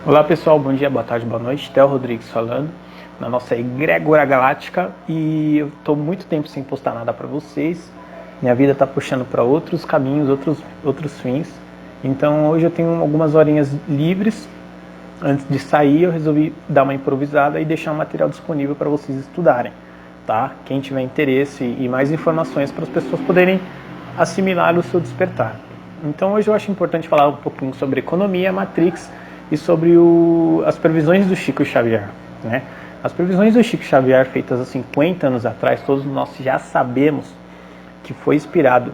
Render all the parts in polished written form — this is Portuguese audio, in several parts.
Olá pessoal, bom dia, boa tarde, boa noite. Theo Rodrigues falando, na nossa egrégora galáctica, e eu estou muito tempo sem postar nada para vocês. Minha vida está puxando para outros caminhos, outros fins. Então hoje eu tenho algumas horinhas livres. Antes de sair eu resolvi dar uma improvisada e deixar um material disponível para vocês estudarem, tá? Quem tiver interesse e mais informações para as pessoas poderem assimilar o seu despertar. Então hoje eu acho importante falar um pouquinho sobre economia, Matrix e sobre as previsões do Chico Xavier, né? As previsões do Chico Xavier feitas há 50 anos atrás, todos nós já sabemos que foi inspirado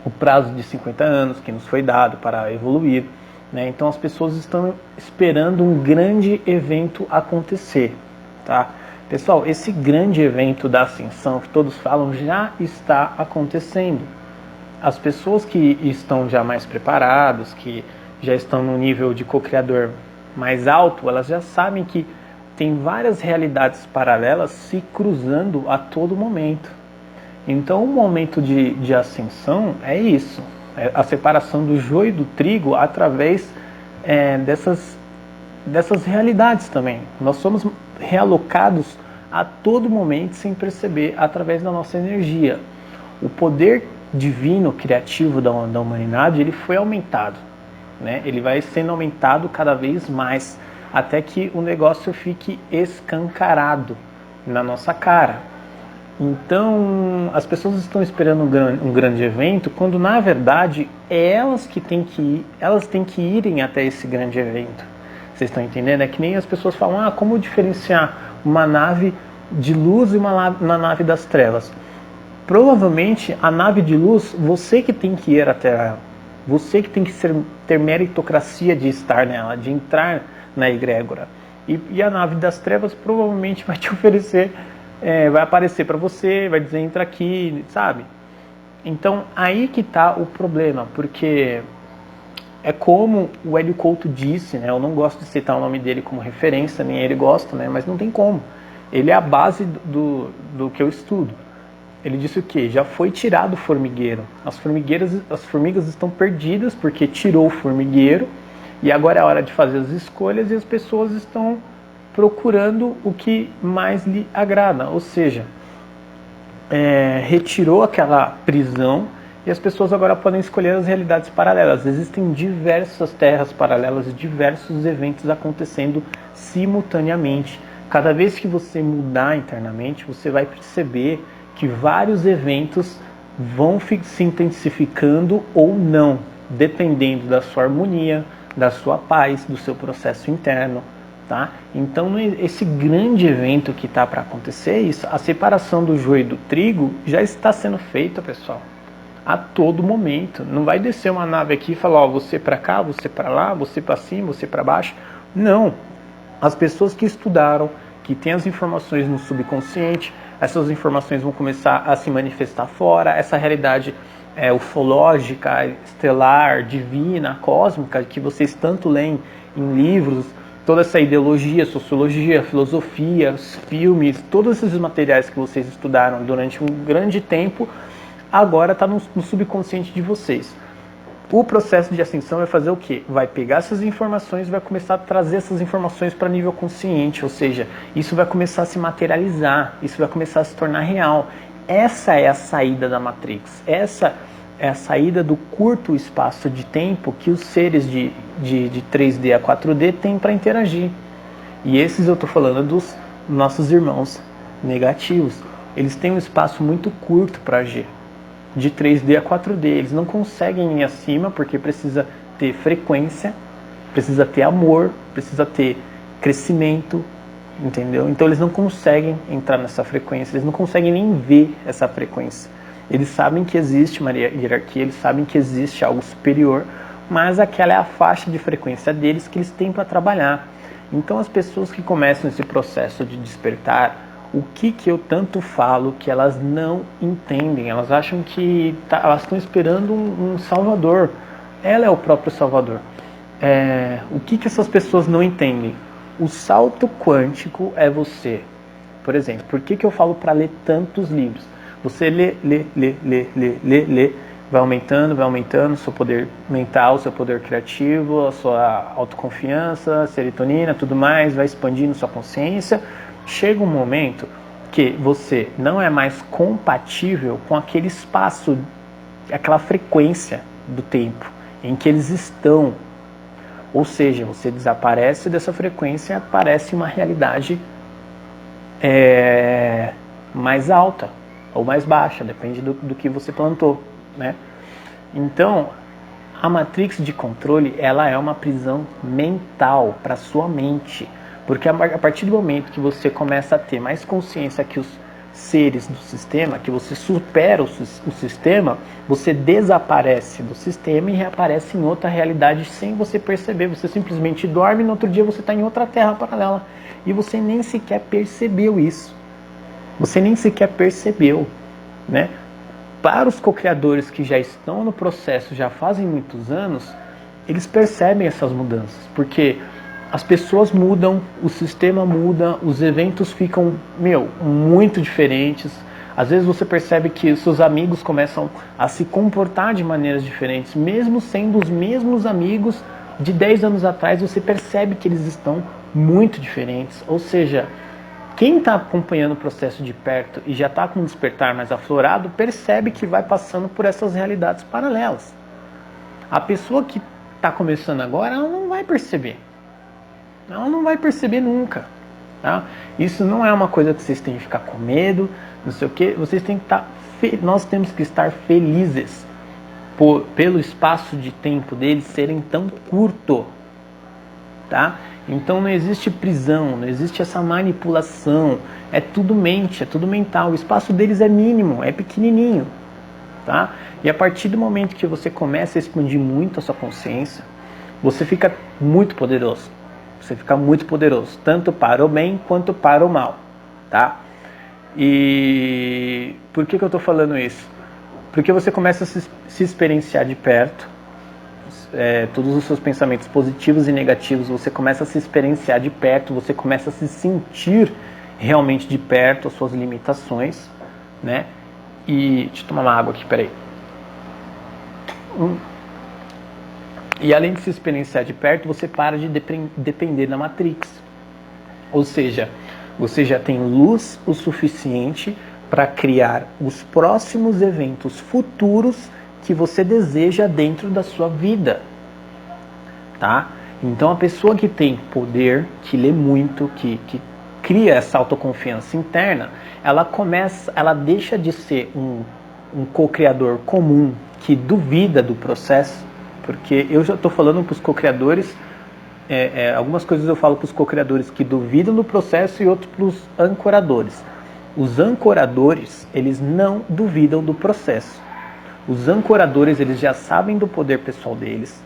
o prazo de 50 anos que nos foi dado para evoluir, né? Então as pessoas estão esperando um grande evento acontecer, tá? Pessoal, esse grande evento da ascensão que todos falam já está acontecendo. As pessoas que estão já mais preparadas, que já estão no nível de co-criador mais alto, elas já sabem que tem várias realidades paralelas se cruzando a todo momento. Então o momento de ascensão é isso, é a separação do joio e do trigo através dessas realidades também. Nós somos realocados a todo momento sem perceber através da nossa energia. O poder divino, criativo da humanidade, ele foi aumentado, né? Ele vai sendo aumentado cada vez mais, até que o negócio fique escancarado na nossa cara. Então, as pessoas estão esperando um grande evento, quando na verdade é elas que têm que ir, elas têm que irem até esse grande evento. Vocês estão entendendo? É que nem as pessoas falam, como diferenciar uma nave de luz e uma nave das trevas. Provavelmente a nave de luz, você que tem que ir até ela. Você que tem que ter meritocracia de estar nela, de entrar na egrégora. E a nave das trevas provavelmente vai te oferecer, vai aparecer para você, vai dizer entra aqui, sabe? Então aí que está o problema, porque é como o Hélio Couto disse, né? Eu não gosto de citar o nome dele como referência, nem ele gosta, né? Mas não tem como. Ele é a base do que eu estudo. Ele disse o quê? Já foi tirado o formigueiro. As formigas estão perdidas porque tirou o formigueiro e agora é a hora de fazer as escolhas e as pessoas estão procurando o que mais lhe agrada. Ou seja, retirou aquela prisão e as pessoas agora podem escolher as realidades paralelas. Existem diversas terras paralelas e diversos eventos acontecendo simultaneamente. Cada vez que você mudar internamente, você vai perceber que vários eventos vão se intensificando ou não, dependendo da sua harmonia, da sua paz, do seu processo interno, tá? Então, esse grande evento que está para acontecer, a separação do joio e do trigo já está sendo feita, pessoal, a todo momento. Não vai descer uma nave aqui e falar, você para cá, você para lá, você para cima, você para baixo. Não. As pessoas que estudaram, que têm as informações no subconsciente, essas informações vão começar a se manifestar fora, essa realidade ufológica, estelar, divina, cósmica, que vocês tanto leem em livros, toda essa ideologia, sociologia, filosofia, os filmes, todos esses materiais que vocês estudaram durante um grande tempo, agora está no subconsciente de vocês. O processo de ascensão vai fazer o quê? Vai pegar essas informações e vai começar a trazer essas informações para nível consciente, ou seja, isso vai começar a se materializar, isso vai começar a se tornar real. Essa é a saída da Matrix, essa é a saída do curto espaço de tempo que os seres de 3D a 4D têm para interagir. E esses eu estou falando dos nossos irmãos negativos. Eles têm um espaço muito curto para agir. De 3D a 4D, eles não conseguem ir acima porque precisa ter frequência, precisa ter amor, precisa ter crescimento, entendeu? Então eles não conseguem entrar nessa frequência, eles não conseguem nem ver essa frequência. Eles sabem que existe uma hierarquia, eles sabem que existe algo superior, mas aquela é a faixa de frequência deles que eles têm para trabalhar. Então as pessoas que começam esse processo de despertar, o que eu tanto falo que elas não entendem, elas acham que elas estão esperando um salvador, ela é o próprio salvador. O que essas pessoas não entendem? O salto quântico é você. Por exemplo, por que eu falo para ler tantos livros? Você lê, vai aumentando o seu poder mental, o seu poder criativo, a sua autoconfiança, serotonina, tudo mais, vai expandindo sua consciência. Chega um momento que você não é mais compatível com aquele espaço, aquela frequência do tempo em que eles estão. Ou seja, você desaparece dessa frequência e aparece uma realidade mais alta ou mais baixa, depende do que você plantou, né? Então, a matrix de controle, ela é uma prisão mental para sua mente, porque a partir do momento que você começa a ter mais consciência que os seres do sistema, que você supera o sistema, você desaparece do sistema e reaparece em outra realidade sem você perceber. Você simplesmente dorme e no outro dia você está em outra terra paralela e você nem sequer percebeu isso. Você nem sequer percebeu, né? Para os co-criadores que já estão no processo, já fazem muitos anos, eles percebem essas mudanças, porque as pessoas mudam, o sistema muda, os eventos ficam, muito diferentes. Às vezes você percebe que os seus amigos começam a se comportar de maneiras diferentes, mesmo sendo os mesmos amigos de 10 anos atrás, você percebe que eles estão muito diferentes. Ou seja, quem está acompanhando o processo de perto e já está com um despertar mais aflorado, percebe que vai passando por essas realidades paralelas. A pessoa que está começando agora, ela não vai perceber. Ela não vai perceber nunca. Tá? Isso não é uma coisa que vocês têm que ficar com medo, não sei o que. Vocês têm que estar, nós temos que estar felizes pelo espaço de tempo deles serem tão curto. Tá? Então não existe prisão, não existe essa manipulação, é tudo mente, é tudo mental, o espaço deles é mínimo, é pequenininho, tá? E a partir do momento que você começa a expandir muito a sua consciência, você fica muito poderoso, tanto para o bem quanto para o mal, tá? E por que eu estou falando isso? Porque você começa a se experienciar de perto, todos os seus pensamentos positivos e negativos, você começa a se experienciar de perto, você começa a se sentir realmente de perto as suas limitações, né? E deixa eu tomar uma água aqui, peraí. E além de se experienciar de perto, você para de depender da Matrix. Ou seja, você já tem luz o suficiente para criar os próximos eventos futuros que você deseja dentro da sua vida, tá? Então a pessoa que tem poder, que lê muito, que cria essa autoconfiança interna, ela deixa de ser um co-criador comum que duvida do processo, porque eu já estou falando para os co-criadores, algumas coisas eu falo para os co-criadores que duvidam do processo e outros para os ancoradores. Os ancoradores, eles não duvidam do processo. Os ancoradores, eles já sabem do poder pessoal deles,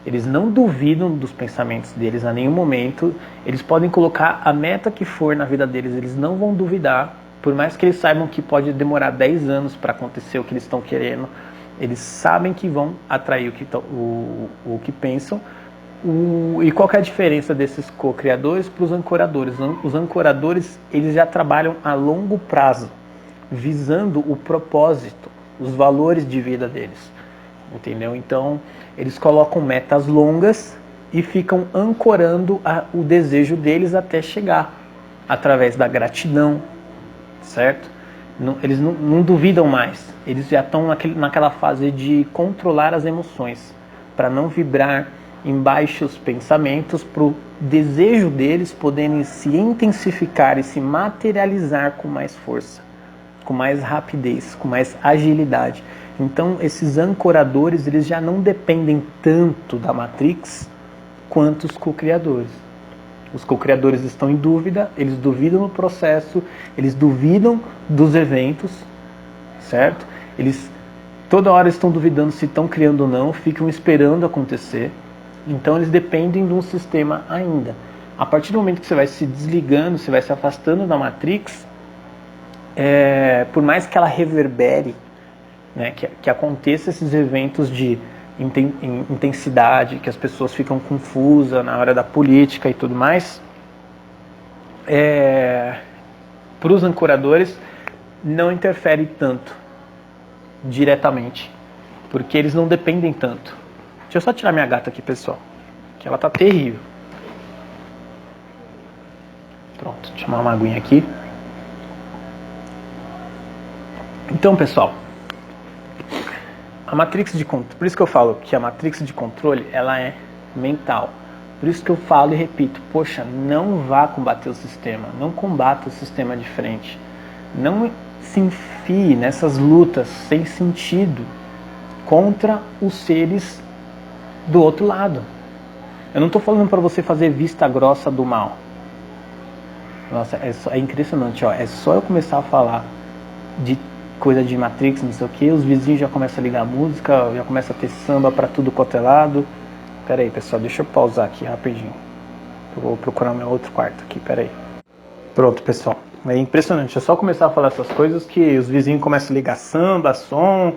eles não duvidam dos pensamentos deles a nenhum momento, eles podem colocar a meta que for na vida deles, eles não vão duvidar, por mais que eles saibam que pode demorar 10 anos para acontecer o que eles estão querendo, eles sabem que vão atrair o que pensam. E qual que é a diferença desses co-criadores para os ancoradores? Os ancoradores, eles já trabalham a longo prazo, visando o propósito, os valores de vida deles, entendeu? Então, eles colocam metas longas e ficam ancorando o desejo deles até chegar, através da gratidão, certo? Eles não duvidam mais, eles já estão naquela fase de controlar as emoções, para não vibrar em baixos pensamentos, para o desejo deles poderem se intensificar e se materializar com mais força, com mais rapidez, com mais agilidade. Então esses ancoradores, eles já não dependem tanto da Matrix quanto os co-criadores. Os co-criadores estão em dúvida, eles duvidam do processo, eles duvidam dos eventos, certo? Eles toda hora estão duvidando se estão criando ou não, ficam esperando acontecer. Então eles dependem de um sistema ainda. A partir do momento que você vai se desligando, você vai se afastando da Matrix, por mais que ela reverbere, né, que aconteça esses eventos de intensidade, que as pessoas ficam confusas na hora da política e tudo mais, para os ancoradores não interfere tanto diretamente, porque eles não dependem tanto. Deixa eu só tirar minha gata aqui, pessoal, que ela tá terrível. Pronto, deixa eu tomar uma aguinha aqui. Então, pessoal, a matrix de controle, por isso que eu falo que a matrix de controle, ela é mental. Por isso que eu falo e repito, poxa, não vá combater o sistema, não combata o sistema de frente. Não se enfie nessas lutas sem sentido contra os seres do outro lado. Eu não estou falando para você fazer vista grossa do mal. Nossa, é impressionante, ó. É só eu começar a falar de coisa de Matrix, não sei o que, os vizinhos já começam a ligar a música, já começa a ter samba para tudo quanto é lado. Pera aí, pessoal, deixa eu pausar aqui rapidinho. Eu vou procurar meu outro quarto aqui, pera aí. Pronto, pessoal. É impressionante, é só começar a falar essas coisas que os vizinhos começam a ligar samba, som.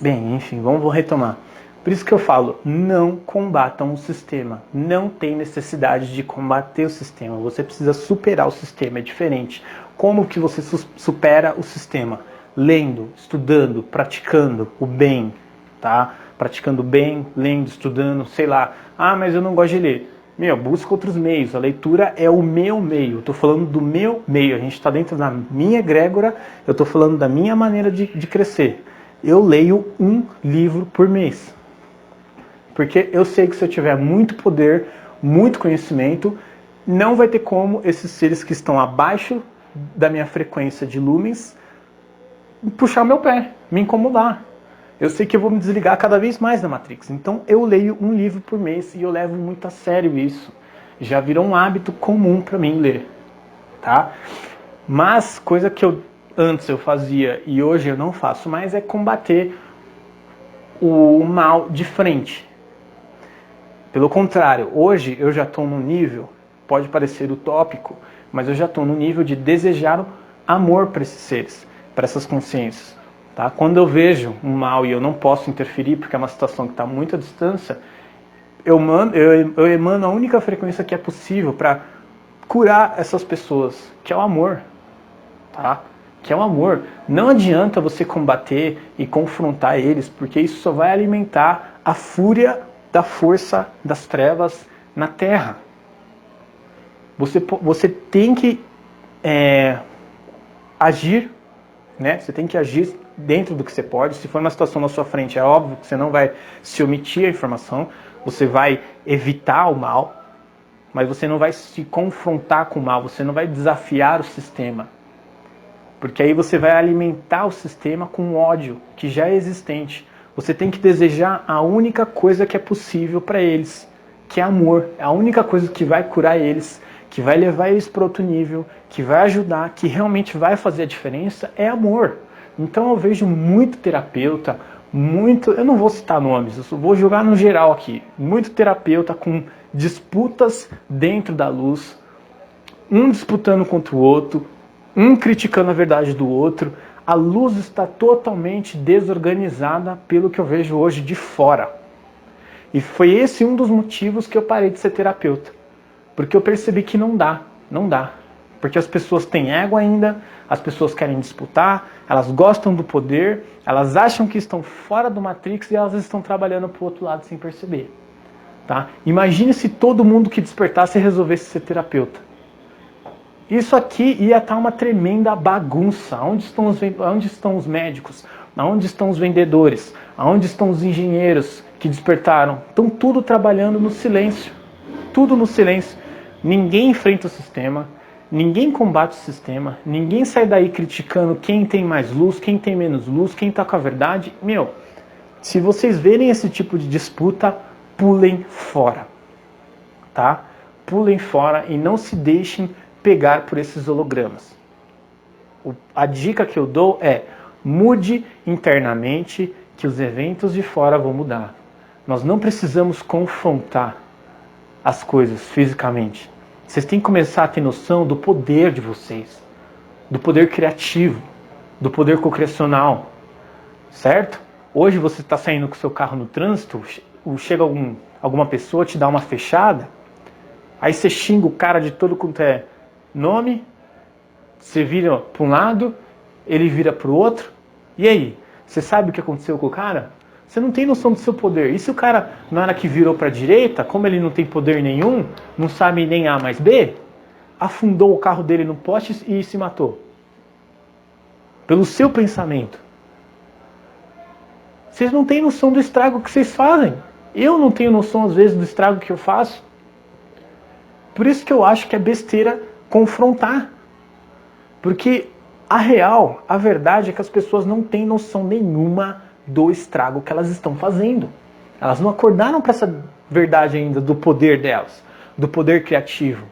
Bem, enfim, vamos retomar. Por isso que eu falo, não combatam o sistema. Não tem necessidade de combater o sistema. Você precisa superar o sistema, é diferente. Como que você supera o sistema? Lendo, estudando, praticando o bem, tá? Praticando bem, lendo, estudando, sei lá. Ah, mas eu não gosto de ler. Meu, busca outros meios. A leitura é o meu meio. Eu estou falando do meu meio. A gente está dentro da minha egrégora. Eu estou falando da minha maneira de crescer. Eu leio um livro por mês. Porque eu sei que se eu tiver muito poder, muito conhecimento, não vai ter como esses seres que estão abaixo da minha frequência de lumens puxar o meu pé, me incomodar. Eu sei que eu vou me desligar cada vez mais da Matrix. Então eu leio um livro por mês e eu levo muito a sério isso. Já virou um hábito comum para mim ler, tá? Mas coisa que antes eu fazia e hoje eu não faço mais é combater o mal de frente. Pelo contrário, hoje eu já estou num nível, pode parecer utópico, mas eu já estou no nível de desejar amor para esses seres, para essas consciências. Tá? Quando eu vejo um mal e eu não posso interferir, porque é uma situação que está muito à distância, eu emano a única frequência que é possível para curar essas pessoas, que é o amor. Tá? Que é o amor. Não adianta você combater e confrontar eles, porque isso só vai alimentar a fúria da força das trevas na Terra. Você tem que agir, né? Você tem que agir dentro do que você pode. Se for uma situação na sua frente, é óbvio que você não vai se omitir a informação, você vai evitar o mal, mas você não vai se confrontar com o mal, você não vai desafiar o sistema. Porque aí você vai alimentar o sistema com ódio que já é existente. Você tem que desejar a única coisa que é possível para eles, que é amor. É a única coisa que vai curar eles, que vai levar eles para outro nível, que vai ajudar, que realmente vai fazer a diferença, é amor. Então eu vejo muito terapeuta, eu não vou citar nomes, eu vou jogar no geral aqui, muito terapeuta com disputas dentro da luz, um disputando contra o outro, um criticando a verdade do outro. A luz está totalmente desorganizada pelo que eu vejo hoje de fora. E foi esse um dos motivos que eu parei de ser terapeuta. Porque eu percebi que não dá. Porque as pessoas têm ego ainda, as pessoas querem disputar, elas gostam do poder, elas acham que estão fora do Matrix e elas estão trabalhando para o outro lado sem perceber. Tá? Imagine se todo mundo que despertasse resolvesse ser terapeuta. Isso aqui ia estar uma tremenda bagunça. Onde estão os médicos? Onde estão os vendedores? Onde estão os engenheiros que despertaram? Estão tudo trabalhando no silêncio. Tudo no silêncio. Ninguém enfrenta o sistema, ninguém combate o sistema, ninguém sai daí criticando quem tem mais luz, quem tem menos luz, quem está com a verdade. Meu, se vocês verem esse tipo de disputa, pulem fora. Tá? Pulem fora e não se deixem pegar por esses hologramas. A dica que eu dou é: mude internamente, que os eventos de fora vão mudar. Nós não precisamos confrontar as coisas fisicamente. Vocês têm que começar a ter noção do poder de vocês, do poder criativo, do poder cocriacional, certo? Hoje você está saindo com o seu carro no trânsito, chega alguma pessoa, te dá uma fechada, aí você xinga o cara de todo quanto é nome, você vira para um lado, ele vira para o outro, e aí? Você sabe o que aconteceu com o cara? Você não tem noção do seu poder. E se o cara, na hora que virou para a direita, como ele não tem poder nenhum, não sabe nem A mais B, afundou o carro dele no poste e se matou? Pelo seu pensamento. Vocês não têm noção do estrago que vocês fazem. Eu não tenho noção, às vezes, do estrago que eu faço. Por isso que eu acho que é besteira confrontar. Porque a real, a verdade é que as pessoas não têm noção nenhuma do estrago que elas estão fazendo. Elas não acordaram para essa verdade ainda do poder delas, do poder criativo.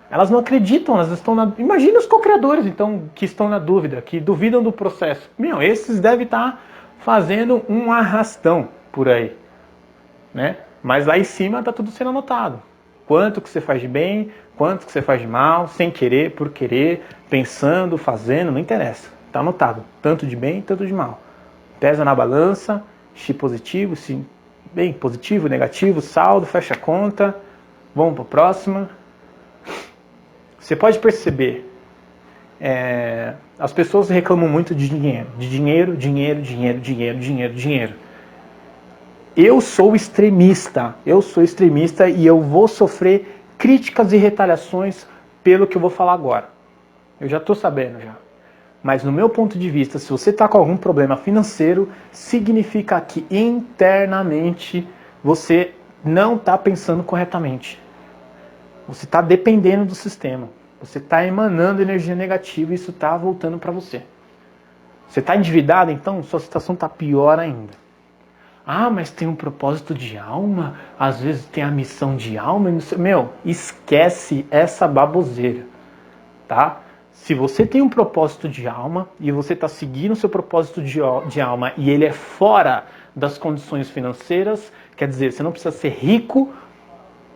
Elas não acreditam, elas estão na... Imagina os co-criadores, então, que estão na dúvida, que duvidam do processo. Meu, esses devem estar fazendo um arrastão por aí, né? Mas lá em cima está tudo sendo anotado. Quanto que você faz de bem, quanto que você faz de mal, sem querer, por querer, pensando, fazendo, não interessa. Está anotado, tanto de bem, tanto de mal. Pesa na balança, X positivo, X bem positivo, negativo, saldo, fecha a conta. Vamos para a próxima. Você pode perceber, as pessoas reclamam muito de dinheiro, dinheiro. Eu sou extremista e eu vou sofrer críticas e retaliações pelo que eu vou falar agora. Eu já estou sabendo já. Mas no meu ponto de vista, se você está com algum problema financeiro, significa que internamente você não está pensando corretamente. Você está dependendo do sistema. Você está emanando energia negativa e isso está voltando para você. Você está endividado, então sua situação está pior ainda. Ah, mas tem um propósito de alma, às vezes tem a missão de alma. Meu, esquece essa baboseira, tá? Se você tem um propósito de alma e você está seguindo o seu propósito de alma e ele é fora das condições financeiras, quer dizer, você não precisa ser rico,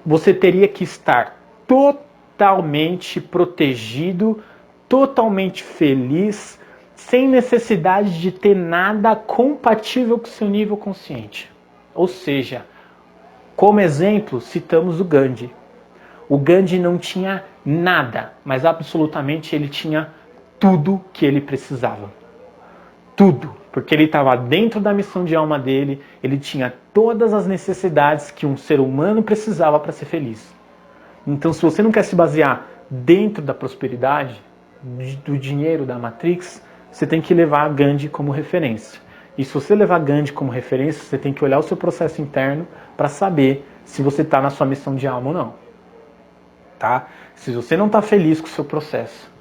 você teria que estar totalmente protegido, totalmente feliz, sem necessidade de ter nada compatível com o seu nível consciente. Ou seja, como exemplo, citamos o Gandhi. O Gandhi não tinha nada, mas absolutamente ele tinha tudo que ele precisava. Tudo. Porque ele estava dentro da missão de alma dele, ele tinha todas as necessidades que um ser humano precisava para ser feliz. Então, se você não quer se basear dentro da prosperidade, do dinheiro da Matrix, você tem que levar Gandhi como referência. E se você levar Gandhi como referência, você tem que olhar o seu processo interno para saber se você está na sua missão de alma ou não. Tá? Se você não está feliz com o seu processo,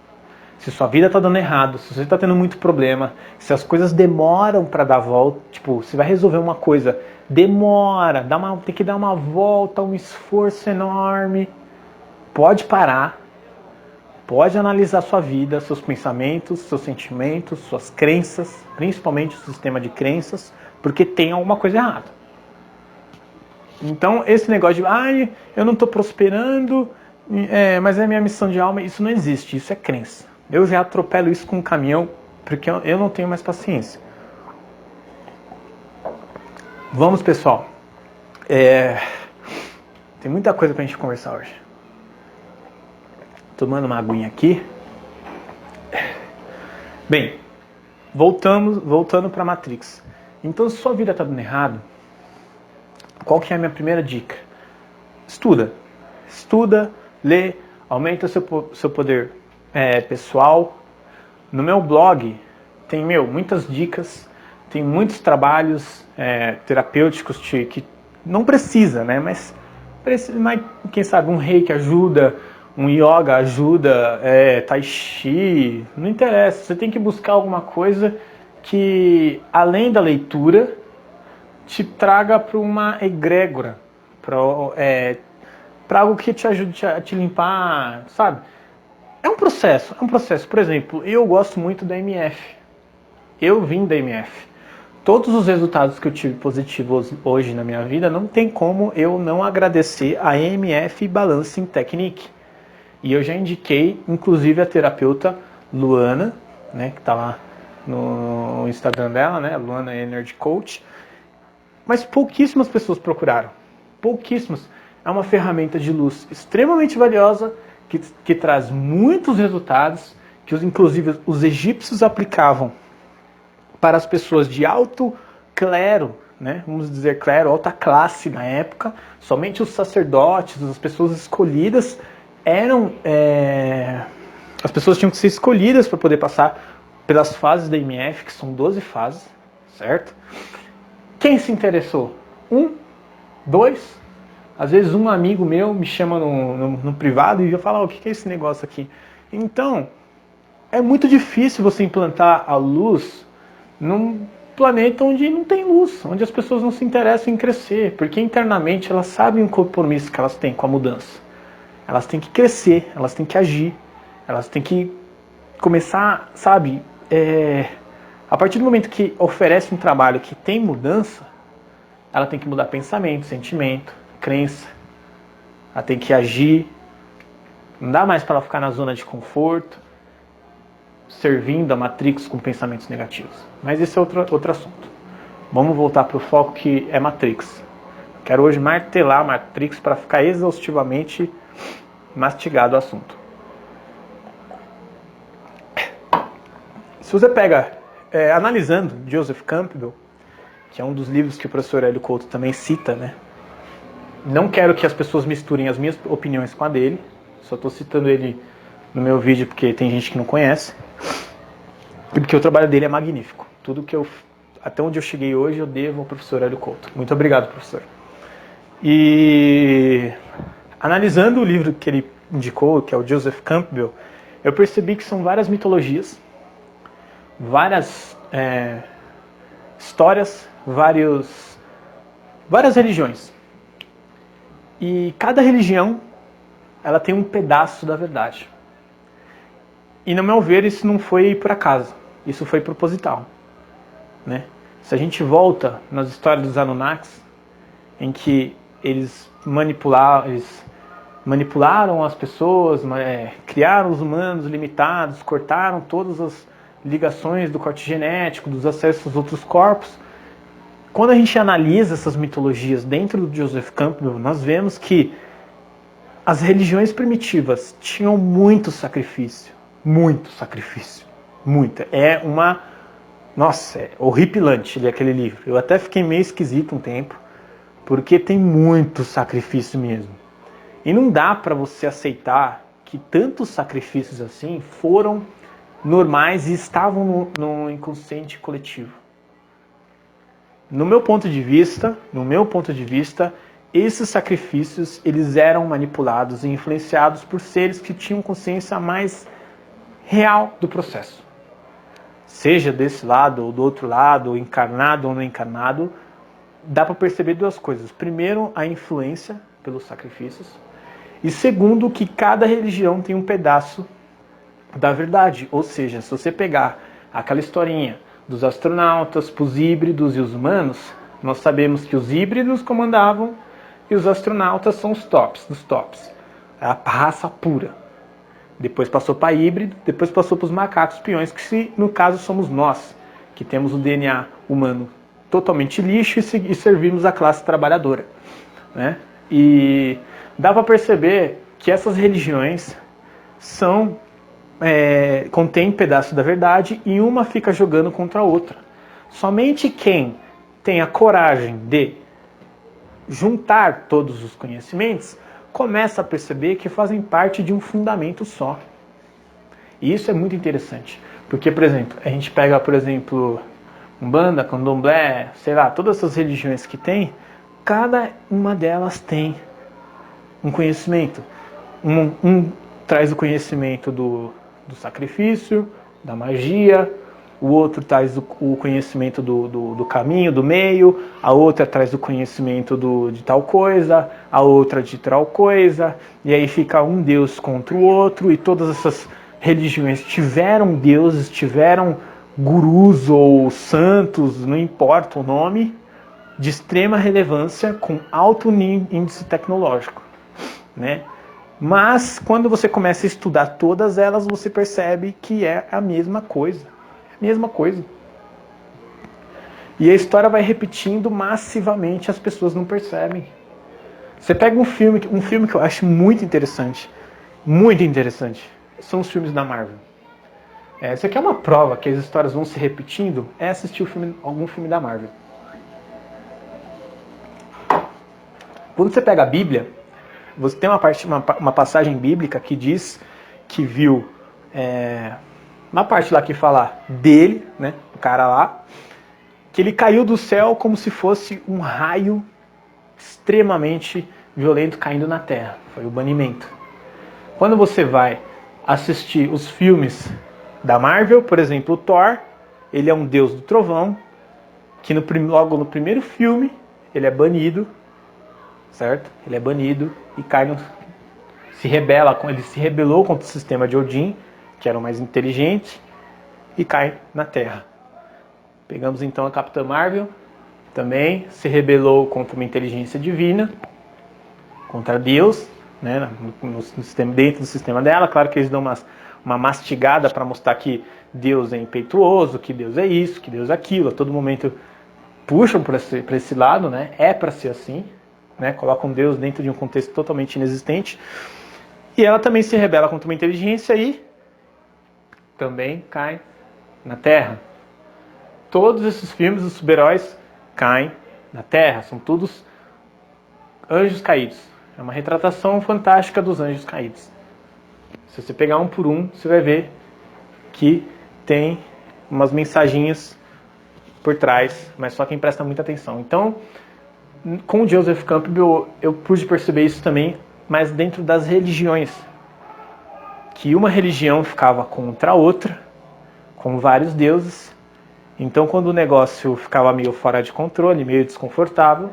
se sua vida está dando errado, se você está tendo muito problema, se as coisas demoram para dar volta, tipo, você vai resolver uma coisa, demora, tem que dar uma volta, um esforço enorme, pode parar, pode analisar sua vida, seus pensamentos, seus sentimentos, suas crenças, principalmente o sistema de crenças, porque tem alguma coisa errada. Então, esse negócio de, eu não estou prosperando, mas é minha missão de alma, isso não existe, isso é crença. Eu já atropelo isso com um caminhão, porque eu não tenho mais paciência. Vamos, pessoal. Tem muita coisa pra gente conversar hoje. Tomando uma aguinha aqui. Bem, voltando para Matrix. Então, se sua vida está dando errado, qual que é a minha primeira dica? Estuda. Estuda, lê, aumenta seu poder pessoal. No meu blog tem muitas dicas, tem muitos trabalhos terapêuticos que não precisa, né? Mas quem sabe um reiki ajuda, um yoga ajuda, tai chi, não interessa. Você tem que buscar alguma coisa que, além da leitura, te traga para uma egrégora, para algo que te ajude a te limpar, sabe? É um processo. Por exemplo, eu gosto muito da MF. Eu vim da MF. Todos os resultados que eu tive positivos hoje na minha vida, não tem como eu não agradecer a MF Balancing Technique. E eu já indiquei, inclusive, a terapeuta Luana, né, que está lá no Instagram dela, né, Luana Energy Coach. Mas pouquíssimas pessoas procuraram. Pouquíssimas. É uma ferramenta de luz extremamente valiosa, que traz muitos resultados, que inclusive os egípcios aplicavam para as pessoas de alto clero, né? Vamos dizer clero, alta classe na época. Somente os sacerdotes, as pessoas escolhidas eram... as pessoas tinham que ser escolhidas para poder passar pelas fases da MF, que são 12 fases, certo? Quem se interessou? 1, 2, às vezes um amigo meu me chama no privado e eu falo, o que é esse negócio aqui? Então, é muito difícil você implantar a luz num planeta onde não tem luz, onde as pessoas não se interessam em crescer, porque internamente elas sabem o compromisso que elas têm com a mudança. Elas têm que crescer, elas têm que agir, elas têm que começar, sabe, a partir do momento que oferece um trabalho que tem mudança, ela tem que mudar pensamento, sentimento, crença, ela tem que agir, não dá mais para ela ficar na zona de conforto, servindo a Matrix com pensamentos negativos. Mas esse é outro assunto. Vamos voltar para o foco que é Matrix. Quero hoje martelar Matrix para ficar exaustivamente mastigado o assunto. Se você pega, analisando Joseph Campbell, que é um dos livros que o professor Hélio Couto também cita, né? Não quero que as pessoas misturem as minhas opiniões com a dele, só estou citando ele no meu vídeo porque tem gente que não conhece, e porque o trabalho dele é magnífico. Tudo que até onde eu cheguei hoje eu devo ao professor Hélio Couto. Muito obrigado, professor. E analisando o livro que ele indicou, que é o Joseph Campbell, eu percebi que são várias mitologias, várias histórias, várias religiões. E cada religião, ela tem um pedaço da verdade. E no meu ver, isso não foi por acaso, isso foi proposital, né? Se a gente volta nas histórias dos Anunnakis, em que eles manipularam as pessoas, criaram os humanos limitados, cortaram todas as ligações do corte genético, dos acessos aos outros corpos. Quando a gente analisa essas mitologias dentro do Joseph Campbell, nós vemos que as religiões primitivas tinham muito sacrifício, muito. Nossa, é horripilante ler aquele livro. Eu até fiquei meio esquisito um tempo, porque tem muito sacrifício mesmo. E não dá para você aceitar que tantos sacrifícios assim foram normais e estavam no inconsciente coletivo. No meu ponto de vista, esses sacrifícios eles eram manipulados e influenciados por seres que tinham consciência mais real do processo. Seja desse lado ou do outro lado, encarnado ou não encarnado, dá para perceber duas coisas. Primeiro, a influência pelos sacrifícios. E segundo, que cada religião tem um pedaço da verdade. Ou seja, se você pegar aquela historinha dos astronautas para os híbridos e os humanos, nós sabemos que os híbridos comandavam e os astronautas são os tops dos tops. É a raça pura. Depois passou para híbrido, depois passou para os macacos peões, que no caso somos nós, que temos o DNA humano totalmente lixo e servimos a classe trabalhadora, né? E dá para perceber que essas religiões contém pedaço da verdade e uma fica jogando contra a outra. Somente quem tem a coragem de juntar todos os conhecimentos começa a perceber que fazem parte de um fundamento só. E isso é muito interessante, porque, por exemplo, a gente pega, por exemplo, Umbanda, Candomblé, sei lá, todas essas religiões que tem, cada uma delas tem um conhecimento. Um traz o conhecimento do sacrifício, da magia, o outro traz o conhecimento do caminho, do meio, a outra traz o conhecimento de tal coisa, a outra de tal coisa, e aí fica um deus contra o outro, e todas essas religiões tiveram deuses, tiveram gurus ou santos, não importa o nome, de extrema relevância, com alto índice tecnológico, né? Mas, quando você começa a estudar todas elas, você percebe que é a mesma coisa. Mesma coisa. E a história vai repetindo massivamente, as pessoas não percebem. Você pega um filme que eu acho muito interessante, são os filmes da Marvel. Isso aqui é uma prova que as histórias vão se repetindo, é assistir algum filme da Marvel. Quando você pega a Bíblia, você tem uma passagem bíblica que diz que viu uma parte lá que fala dele, né, o cara lá, que ele caiu do céu como se fosse um raio extremamente violento caindo na terra. Foi o banimento. Quando você vai assistir os filmes da Marvel, por exemplo, o Thor, ele é um deus do trovão, que logo no primeiro filme ele é banido, certo? Ele é banido e ele se rebelou contra o sistema de Odin, que era o mais inteligente, e cai na Terra. Pegamos então a Capitã Marvel, também se rebelou contra uma inteligência divina, contra Deus, né, dentro do sistema dela. Claro que eles dão uma mastigada para mostrar que Deus é impetuoso, que Deus é isso, que Deus é aquilo. A todo momento puxam para esse lado, né? É para ser assim, né? Colocam Deus dentro de um contexto totalmente inexistente. E ela também se rebela contra uma inteligência e também cai na Terra. Todos esses filmes dos super-heróis caem na Terra, são todos anjos caídos. É uma retratação fantástica dos anjos caídos. Se você pegar um por um, você vai ver que tem umas mensaginhas por trás, mas só quem presta muita atenção. Então, com o Joseph Campbell, eu pude perceber isso também, mas dentro das religiões. Que uma religião ficava contra a outra, com vários deuses. Então, quando o negócio ficava meio fora de controle, meio desconfortável,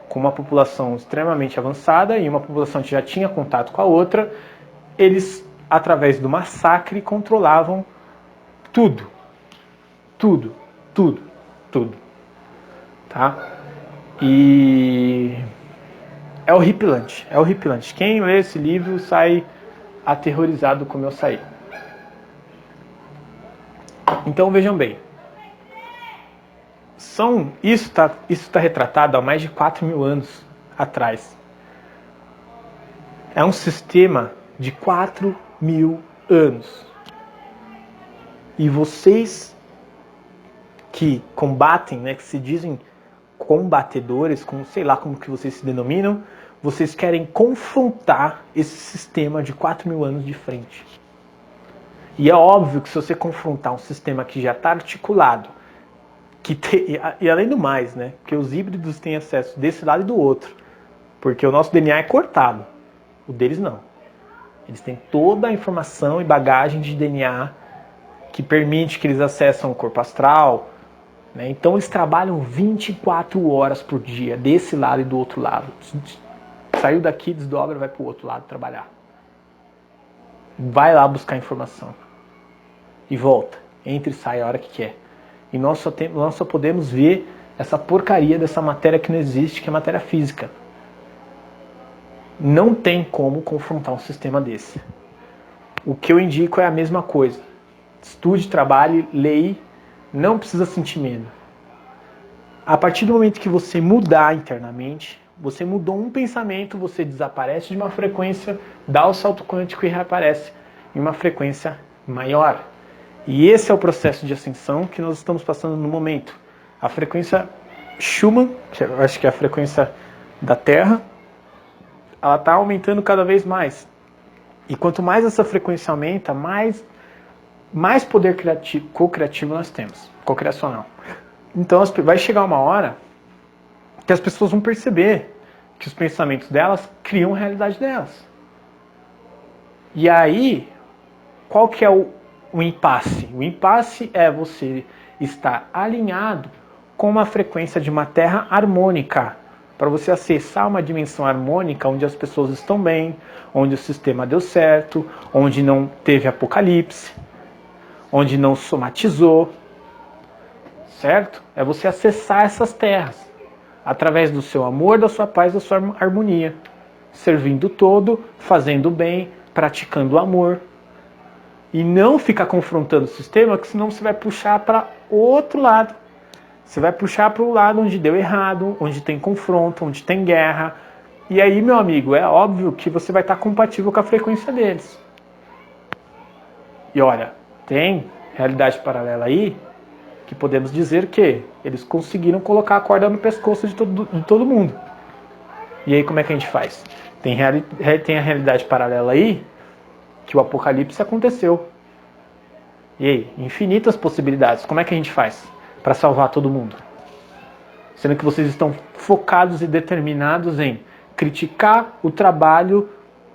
com uma população extremamente avançada e uma população que já tinha contato com a outra, eles, através do massacre, controlavam tudo. Tudo. Tudo. Tudo. Tá? E é horripilante. É horripilante. Quem lê esse livro sai aterrorizado como eu saí. Então vejam bem. Isso está retratado há mais de 4.000 anos atrás. É um sistema de 4.000 anos. E vocês que combatem, né, que se dizem combatedores, como, sei lá como que vocês se denominam, vocês querem confrontar esse sistema de 4.000 anos de frente. E é óbvio que se você confrontar um sistema que já está articulado, e além do mais, né, que os híbridos têm acesso desse lado e do outro, porque o nosso DNA é cortado, o deles não. Eles têm toda a informação e bagagem de DNA que permite que eles acessem o corpo astral, né? Então eles trabalham 24 horas por dia, desse lado e do outro lado. Saiu daqui, desdobra, vai para o outro lado trabalhar. Vai lá buscar informação. E volta. Entra e sai a hora que quer. E nós só podemos ver essa porcaria dessa matéria que não existe, que é matéria física. Não tem como confrontar um sistema desse. O que eu indico é a mesma coisa. Estude, trabalhe, leia, não precisa sentir medo. A partir do momento que você mudar internamente, você mudou um pensamento, você desaparece de uma frequência, dá o salto quântico e reaparece em uma frequência maior. E esse é o processo de ascensão que nós estamos passando no momento. A frequência Schumann, que eu acho que é a frequência da Terra, ela está aumentando cada vez mais. E quanto mais essa frequência aumenta, mais poder co-criativo nós temos, co-criacional. Então vai chegar uma hora que as pessoas vão perceber que os pensamentos delas criam a realidade delas. E aí, qual que é o impasse? O impasse é você estar alinhado com uma frequência de uma terra harmônica, para você acessar uma dimensão harmônica onde as pessoas estão bem, onde o sistema deu certo, onde não teve apocalipse, onde não somatizou, certo? É você acessar essas terras, através do seu amor, da sua paz, da sua harmonia, servindo todo, fazendo bem, praticando o amor, e não ficar confrontando o sistema, que senão você vai puxar para outro lado. Você vai puxar para o lado onde deu errado, onde tem confronto, onde tem guerra. E aí, meu amigo, é óbvio que você vai estar compatível com a frequência deles. E olha, tem realidade paralela aí que podemos dizer que eles conseguiram colocar a corda no pescoço de todo mundo. E aí como é que a gente faz? Tem a realidade paralela aí, que o apocalipse aconteceu. E aí? Infinitas possibilidades. Como é que a gente faz para salvar todo mundo? Sendo que vocês estão focados e determinados em criticar o trabalho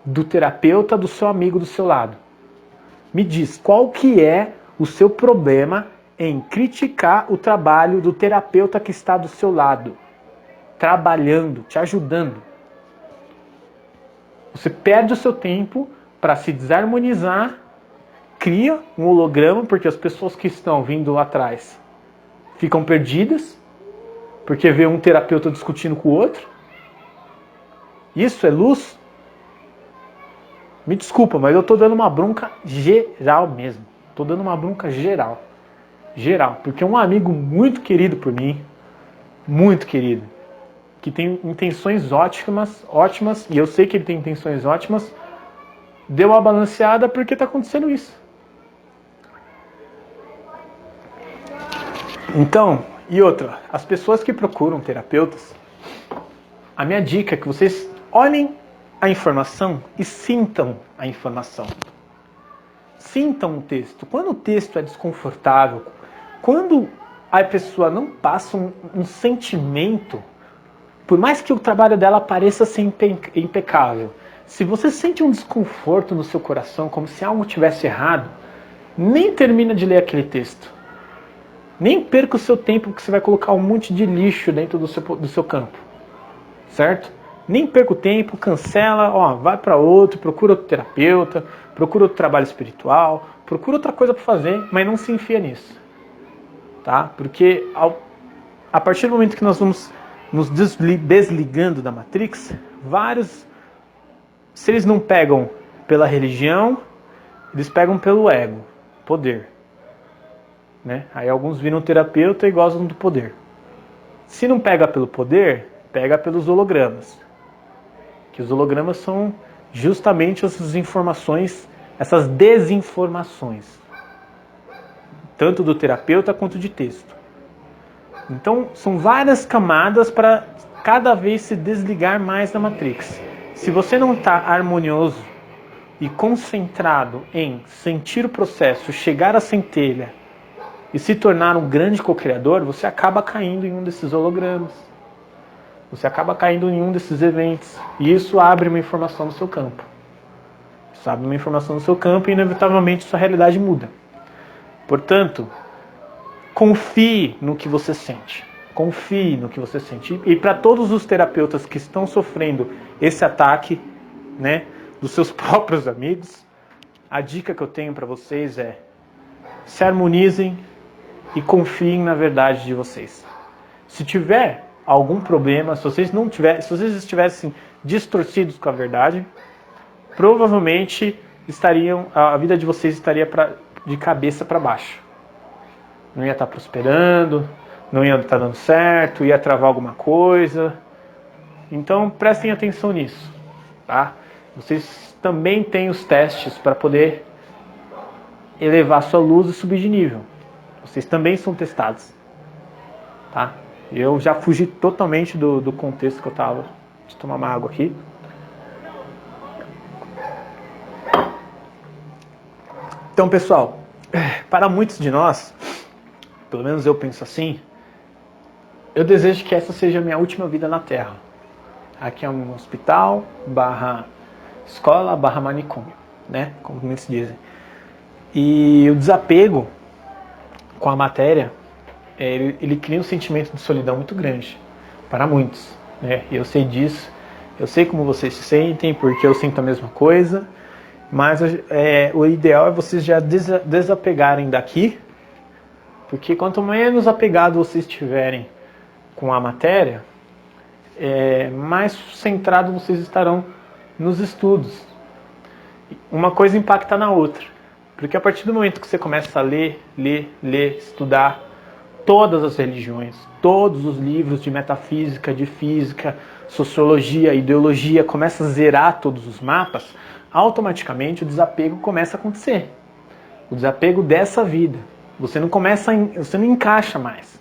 do terapeuta, do seu amigo do seu lado. Me diz, qual que é o seu problema em criticar o trabalho do terapeuta que está do seu lado, trabalhando, te ajudando? Você perde o seu tempo para se desarmonizar, cria um holograma, porque as pessoas que estão vindo lá atrás ficam perdidas, porque vê um terapeuta discutindo com o outro. Isso é luz? Me desculpa, mas eu tô dando uma bronca geral mesmo. Tô dando uma bronca geral. Geral. Porque um amigo muito querido por mim, muito querido, que tem intenções ótimas, e eu sei que ele tem intenções ótimas, deu uma balanceada porque tá acontecendo isso. Então, e outra, as pessoas que procuram terapeutas, a minha dica é que vocês olhem a informação e sintam a informação. Sintam o texto. Quando o texto é desconfortável, quando a pessoa não passa um sentimento, por mais que o trabalho dela pareça ser impecável, se você sente um desconforto no seu coração, como se algo tivesse errado, nem termina de ler aquele texto. Nem perca o seu tempo, porque você vai colocar um monte de lixo dentro do seu campo. Certo? Nem perca o tempo, cancela, vai para outro, procura outro terapeuta, procura outro trabalho espiritual, procura outra coisa para fazer, mas não se enfia nisso. Tá? Porque a partir do momento que nós vamos nos desligando da Matrix, se eles não pegam pela religião, eles pegam pelo ego, poder. Né? Aí alguns viram terapeuta e gostam do poder. Se não pega pelo poder, pega pelos hologramas. Que os hologramas são justamente essas informações, essas desinformações. Tanto do terapeuta quanto de texto. Então, são várias camadas para cada vez se desligar mais da Matrix. Se você não está harmonioso e concentrado em sentir o processo, chegar à centelha e se tornar um grande co-criador, você acaba caindo em um desses hologramas. Você acaba caindo em um desses eventos. E isso abre uma informação no seu campo. Isso abre uma informação no seu campo e, inevitavelmente, sua realidade muda. Portanto, confie no que você sente. Confie no que você sente. E para todos os terapeutas que estão sofrendo esse ataque, né, dos seus próprios amigos, a dica que eu tenho para vocês é: se harmonizem e confiem na verdade de vocês. Se tiver algum problema, se vocês estivessem distorcidos com a verdade, provavelmente a vida de vocês estaria de cabeça para baixo. Não ia estar prosperando, não ia estar dando certo, ia travar alguma coisa. Então prestem atenção nisso, tá? Vocês também têm os testes para poder elevar sua luz e subir de nível. Vocês também são testados, tá? Eu já fugi totalmente do contexto que eu estava. Deixa eu tomar uma água aqui. Então, pessoal, para muitos de nós, pelo menos eu penso assim, eu desejo que essa seja a minha última vida na Terra. Aqui é um hospital, /escola, /manicômio, né? Como muitos dizem. E o desapego com a matéria, ele cria um sentimento de solidão muito grande para muitos, né? E eu sei disso, eu sei como vocês se sentem, porque eu sinto a mesma coisa, mas o ideal é vocês já desapegarem daqui, porque quanto menos apegados vocês estiverem com a matéria, mais centrados vocês estarão nos estudos. Uma coisa impacta na outra, porque a partir do momento que você começa a ler, estudar todas as religiões, todos os livros de metafísica, de física, sociologia, ideologia, começa a zerar todos os mapas, automaticamente o desapego começa a acontecer. O desapego dessa vida. Você não encaixa mais.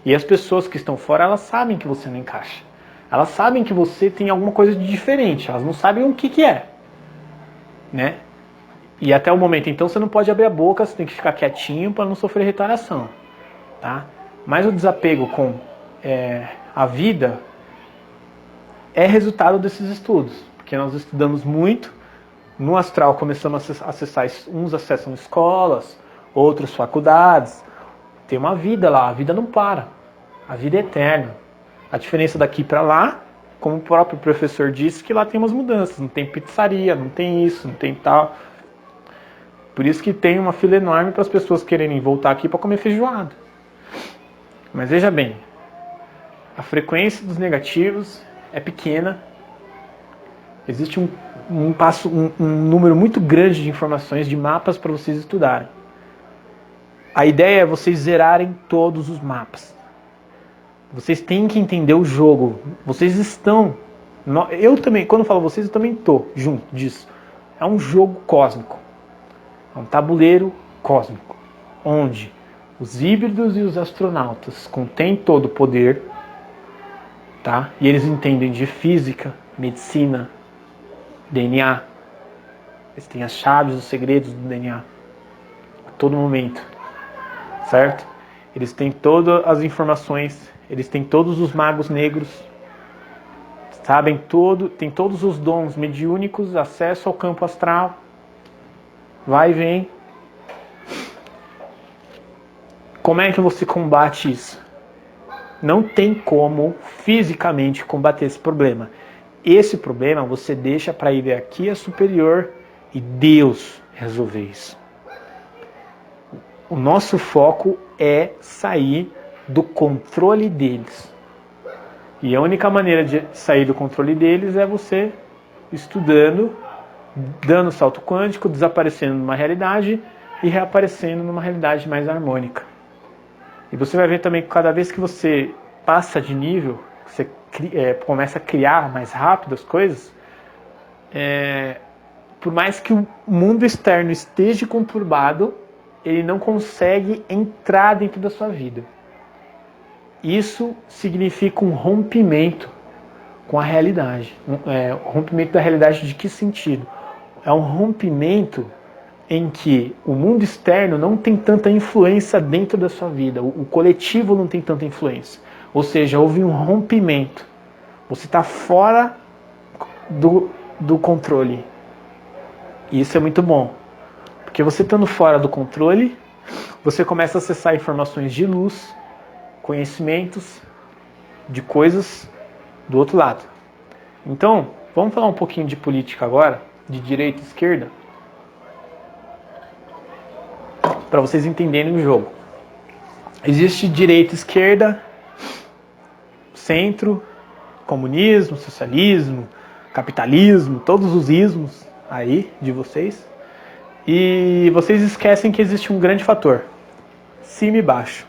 E as pessoas que estão fora, elas sabem que você não encaixa. Elas sabem que você tem alguma coisa de diferente, elas não sabem o que é, né? E até o momento, então, você não pode abrir a boca, você tem que ficar quietinho para não sofrer retaliação, tá? Mas o desapego com a vida é resultado desses estudos, porque nós estudamos muito. No astral começamos a acessar, uns acessam escolas, outros faculdades. Tem uma vida lá, a vida não para, a vida é eterna. A diferença daqui para lá, como o próprio professor disse, que lá tem umas mudanças, não tem pizzaria, não tem isso, não tem tal. Por isso que tem uma fila enorme para as pessoas quererem voltar aqui para comer feijoada. Mas veja bem, a frequência dos negativos é pequena. Existe um número muito grande de informações, de mapas para vocês estudarem. A ideia é vocês zerarem todos os mapas. Vocês têm que entender o jogo. Vocês estão... Eu também, quando eu falo vocês, eu também estou junto disso. É um jogo cósmico. É um tabuleiro cósmico. Onde os híbridos e os astronautas contêm todo o poder, tá? E eles entendem de física, medicina, DNA. Eles têm as chaves, os segredos do DNA. A todo momento. Certo? Eles têm todas as informações. Eles têm todos os magos negros. Sabem tudo. Têm todos os dons mediúnicos. Acesso ao campo astral. Vai e vem. Como é que você combate isso? Não tem como fisicamente combater esse problema. Esse problema você deixa para a hierarquia superior e Deus resolver isso. O nosso foco é sair do controle deles. E a única maneira de sair do controle deles é você estudando, dando salto quântico, desaparecendo numa realidade e reaparecendo numa realidade mais harmônica. E você vai ver também que cada vez que você passa de nível, você começa a criar mais rápido as coisas, por mais que o mundo externo esteja conturbado, ele não consegue entrar dentro da sua vida. Isso significa um rompimento com a realidade. Rompimento da realidade de que sentido? É um rompimento em que o mundo externo não tem tanta influência dentro da sua vida. O coletivo não tem tanta influência. Ou seja, houve um rompimento. Você está fora do controle. E isso é muito bom. Porque você estando fora do controle, você começa a acessar informações de luz, conhecimentos de coisas do outro lado. Então, vamos falar um pouquinho de política agora, de direita e esquerda, para vocês entenderem o jogo. Existe direita e esquerda, centro, comunismo, socialismo, capitalismo, todos os ismos aí de vocês. E vocês esquecem que existe um grande fator: cima e baixo.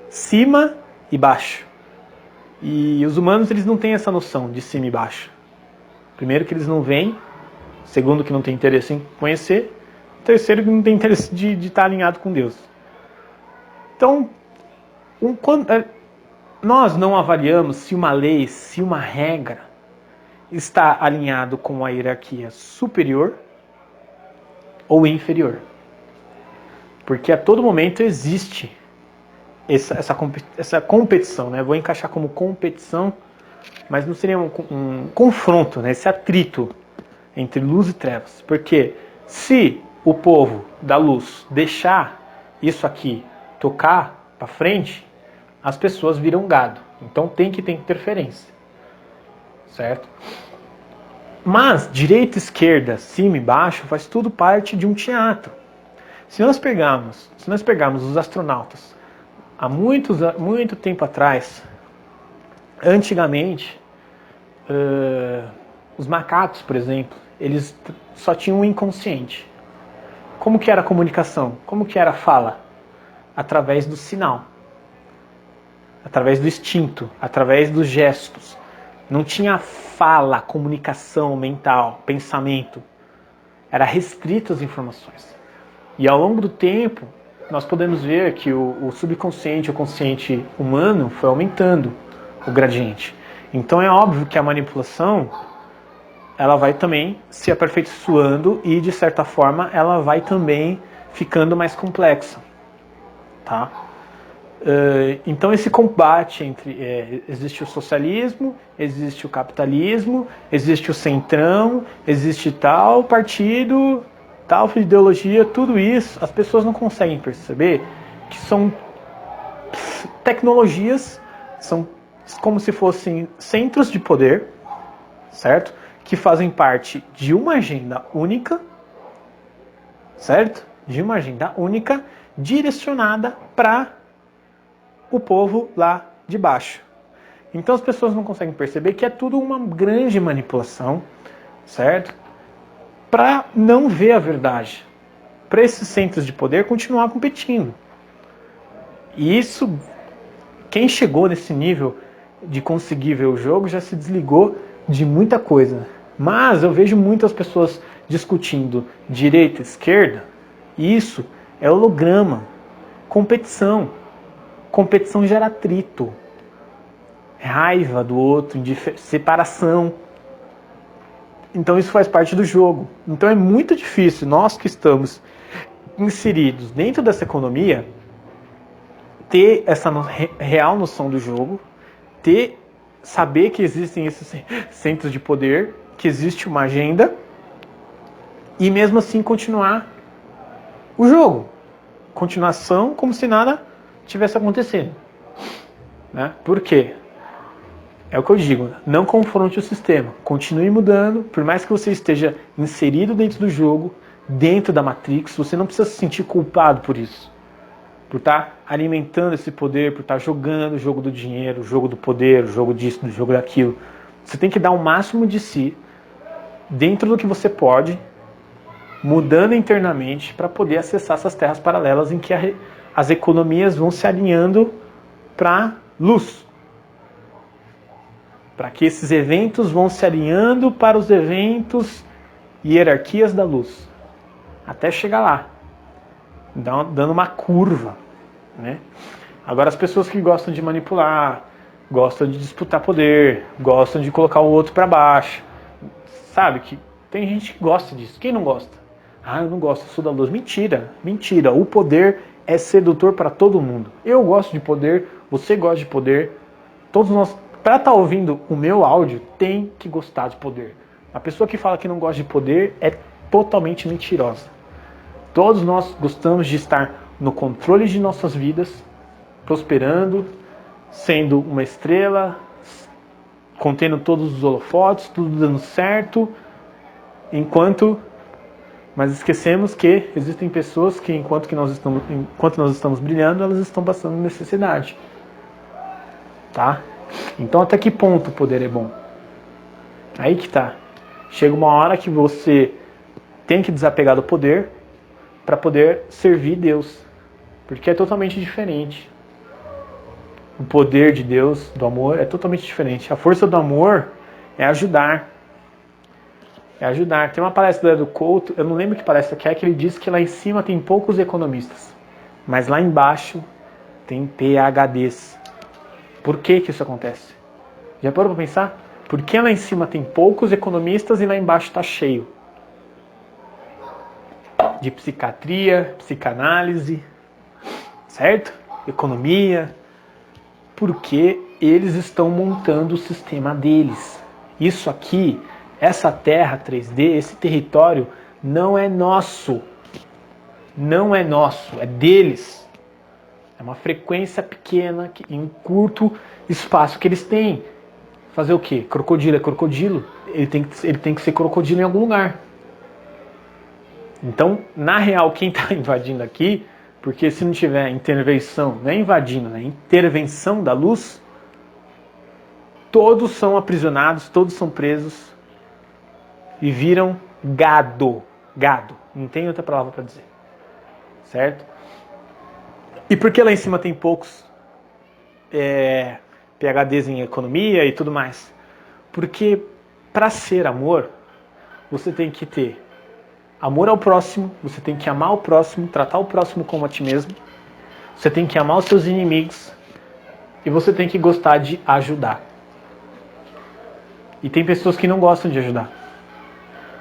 Cima e baixo. E os humanos, eles não têm essa noção de cima e baixo. Primeiro, que eles não veem. Segundo, que não tem interesse em conhecer. Terceiro, que não tem interesse de estar alinhado com Deus. Então, nós não avaliamos se uma lei, se uma regra está alinhado com a hierarquia superior ou inferior. Porque a todo momento existe essa competição, né? Vou encaixar como competição, mas não seria um confronto, né? Esse atrito entre luz e trevas. Porque se o povo da luz deixar isso aqui tocar para frente, as pessoas viram gado. Então tem que ter interferência. Certo? Mas direita, esquerda, cima e baixo faz tudo parte de um teatro. Se nós pegarmos os astronautas há muito tempo atrás, antigamente, os macacos, por exemplo, eles só tinham um inconsciente. Como que era a comunicação? Como que era a fala? Através do sinal, através do instinto, através dos gestos. Não tinha fala, comunicação mental, pensamento. Era restrito às informações. E ao longo do tempo, nós podemos ver que o subconsciente, o consciente humano foi aumentando o gradiente. Então é óbvio que a manipulação ela vai também se aperfeiçoando e, de certa forma, ela vai também ficando mais complexa. Tá? Então esse combate entre... existe o socialismo, existe o capitalismo, existe o centrão, existe tal partido, tal ideologia, tudo isso, as pessoas não conseguem perceber que são tecnologias, são como se fossem centros de poder, certo? Que fazem parte de uma agenda única, certo? De uma agenda única direcionada para o povo lá de baixo. Então as pessoas não conseguem perceber que é tudo uma grande manipulação, certo? Para não ver a verdade. Para esses centros de poder continuar competindo. E isso, quem chegou nesse nível de conseguir ver o jogo já se desligou de muita coisa. Mas eu vejo muitas pessoas discutindo direita e esquerda, e isso é holograma, competição. Competição gera atrito, raiva do outro, separação. Então isso faz parte do jogo. Então é muito difícil, nós que estamos inseridos dentro dessa economia, ter essa real noção do jogo, saber que existem esses centros de poder, que existe uma agenda, e mesmo assim continuar o jogo. Continuação como se nada tivesse acontecendo. Né? Por quê? É o que eu digo, não confronte o sistema, continue mudando, por mais que você esteja inserido dentro do jogo, dentro da Matrix, você não precisa se sentir culpado por isso. Por estar alimentando esse poder, por estar jogando o jogo do dinheiro, o jogo do poder, o jogo disso, o jogo daquilo. Você tem que dar o máximo de si, dentro do que você pode, mudando internamente, para poder acessar essas terras paralelas em que as economias vão se alinhando para luz. Para que esses eventos vão se alinhando para os eventos e hierarquias da luz. Até chegar lá. Dando uma curva. Né? Agora as pessoas que gostam de manipular, gostam de disputar poder, gostam de colocar o outro para baixo. Sabe que tem gente que gosta disso. Quem não gosta? Ah, eu não gosto, eu sou da luz. Mentira, mentira. O poder é sedutor para todo mundo. Eu gosto de poder, você gosta de poder. Todos nós, para estar ouvindo o meu áudio, tem que gostar de poder. A pessoa que fala que não gosta de poder é totalmente mentirosa. Todos nós gostamos de estar no controle de nossas vidas, prosperando, sendo uma estrela, contendo todos os holofotes, tudo dando certo, mas esquecemos que existem pessoas que enquanto nós estamos brilhando, elas estão passando necessidade. Tá? Então até que ponto o poder é bom? Aí que tá. Chega uma hora que você tem que desapegar do poder para poder servir Deus. Porque é totalmente diferente. O poder de Deus, do amor, é totalmente diferente. A força do amor é ajudar. É ajudar. Tem uma palestra do Couto, eu não lembro que palestra que é, que ele diz que lá em cima tem poucos economistas. Mas lá embaixo tem PhDs. Por que que isso acontece? Já parou para pensar? Por que lá em cima tem poucos economistas e lá embaixo está cheio? De psiquiatria, psicanálise, certo? Economia. Porque eles estão montando o sistema deles. Isso aqui, essa terra 3D, esse território, não é nosso. Não é nosso, é deles. É uma frequência pequena, em um curto espaço que eles têm. Fazer o quê? Crocodilo é crocodilo, ele tem que ser crocodilo em algum lugar. Então, na real, quem está invadindo aqui, porque se não tiver intervenção, não é invadindo, né? Intervenção da luz, todos são aprisionados, todos são presos e viram gado. Gado, não tem outra palavra para dizer. Certo? E por que lá em cima tem poucos PhDs em economia e tudo mais? Porque para ser amor, você tem que ter amor ao próximo, você tem que amar o próximo, tratar o próximo como a ti mesmo, você tem que amar os seus inimigos e você tem que gostar de ajudar. E tem pessoas que não gostam de ajudar.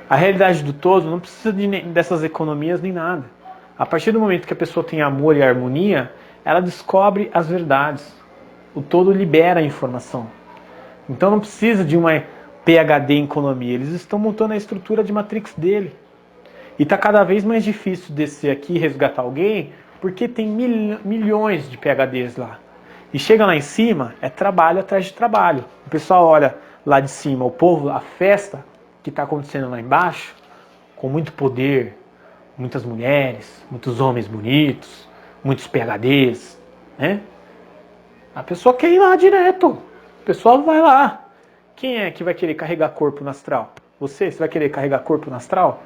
A realidade do todo não precisa dessas economias nem nada. A partir do momento que a pessoa tem amor e harmonia, ela descobre as verdades. O todo libera a informação. Então não precisa de uma PhD em economia. Eles estão montando a estrutura de Matrix dele. E está cada vez mais difícil descer aqui e resgatar alguém, porque tem milhões de PhDs lá. E chega lá em cima, é trabalho atrás de trabalho. O pessoal olha lá de cima, o povo, a festa que está acontecendo lá embaixo, com muito poder, muitas mulheres, muitos homens bonitos, muitos PhDs, né? A pessoa quer ir lá direto. O pessoal vai lá. Quem é que vai querer carregar corpo no astral? Você vai querer carregar corpo no astral?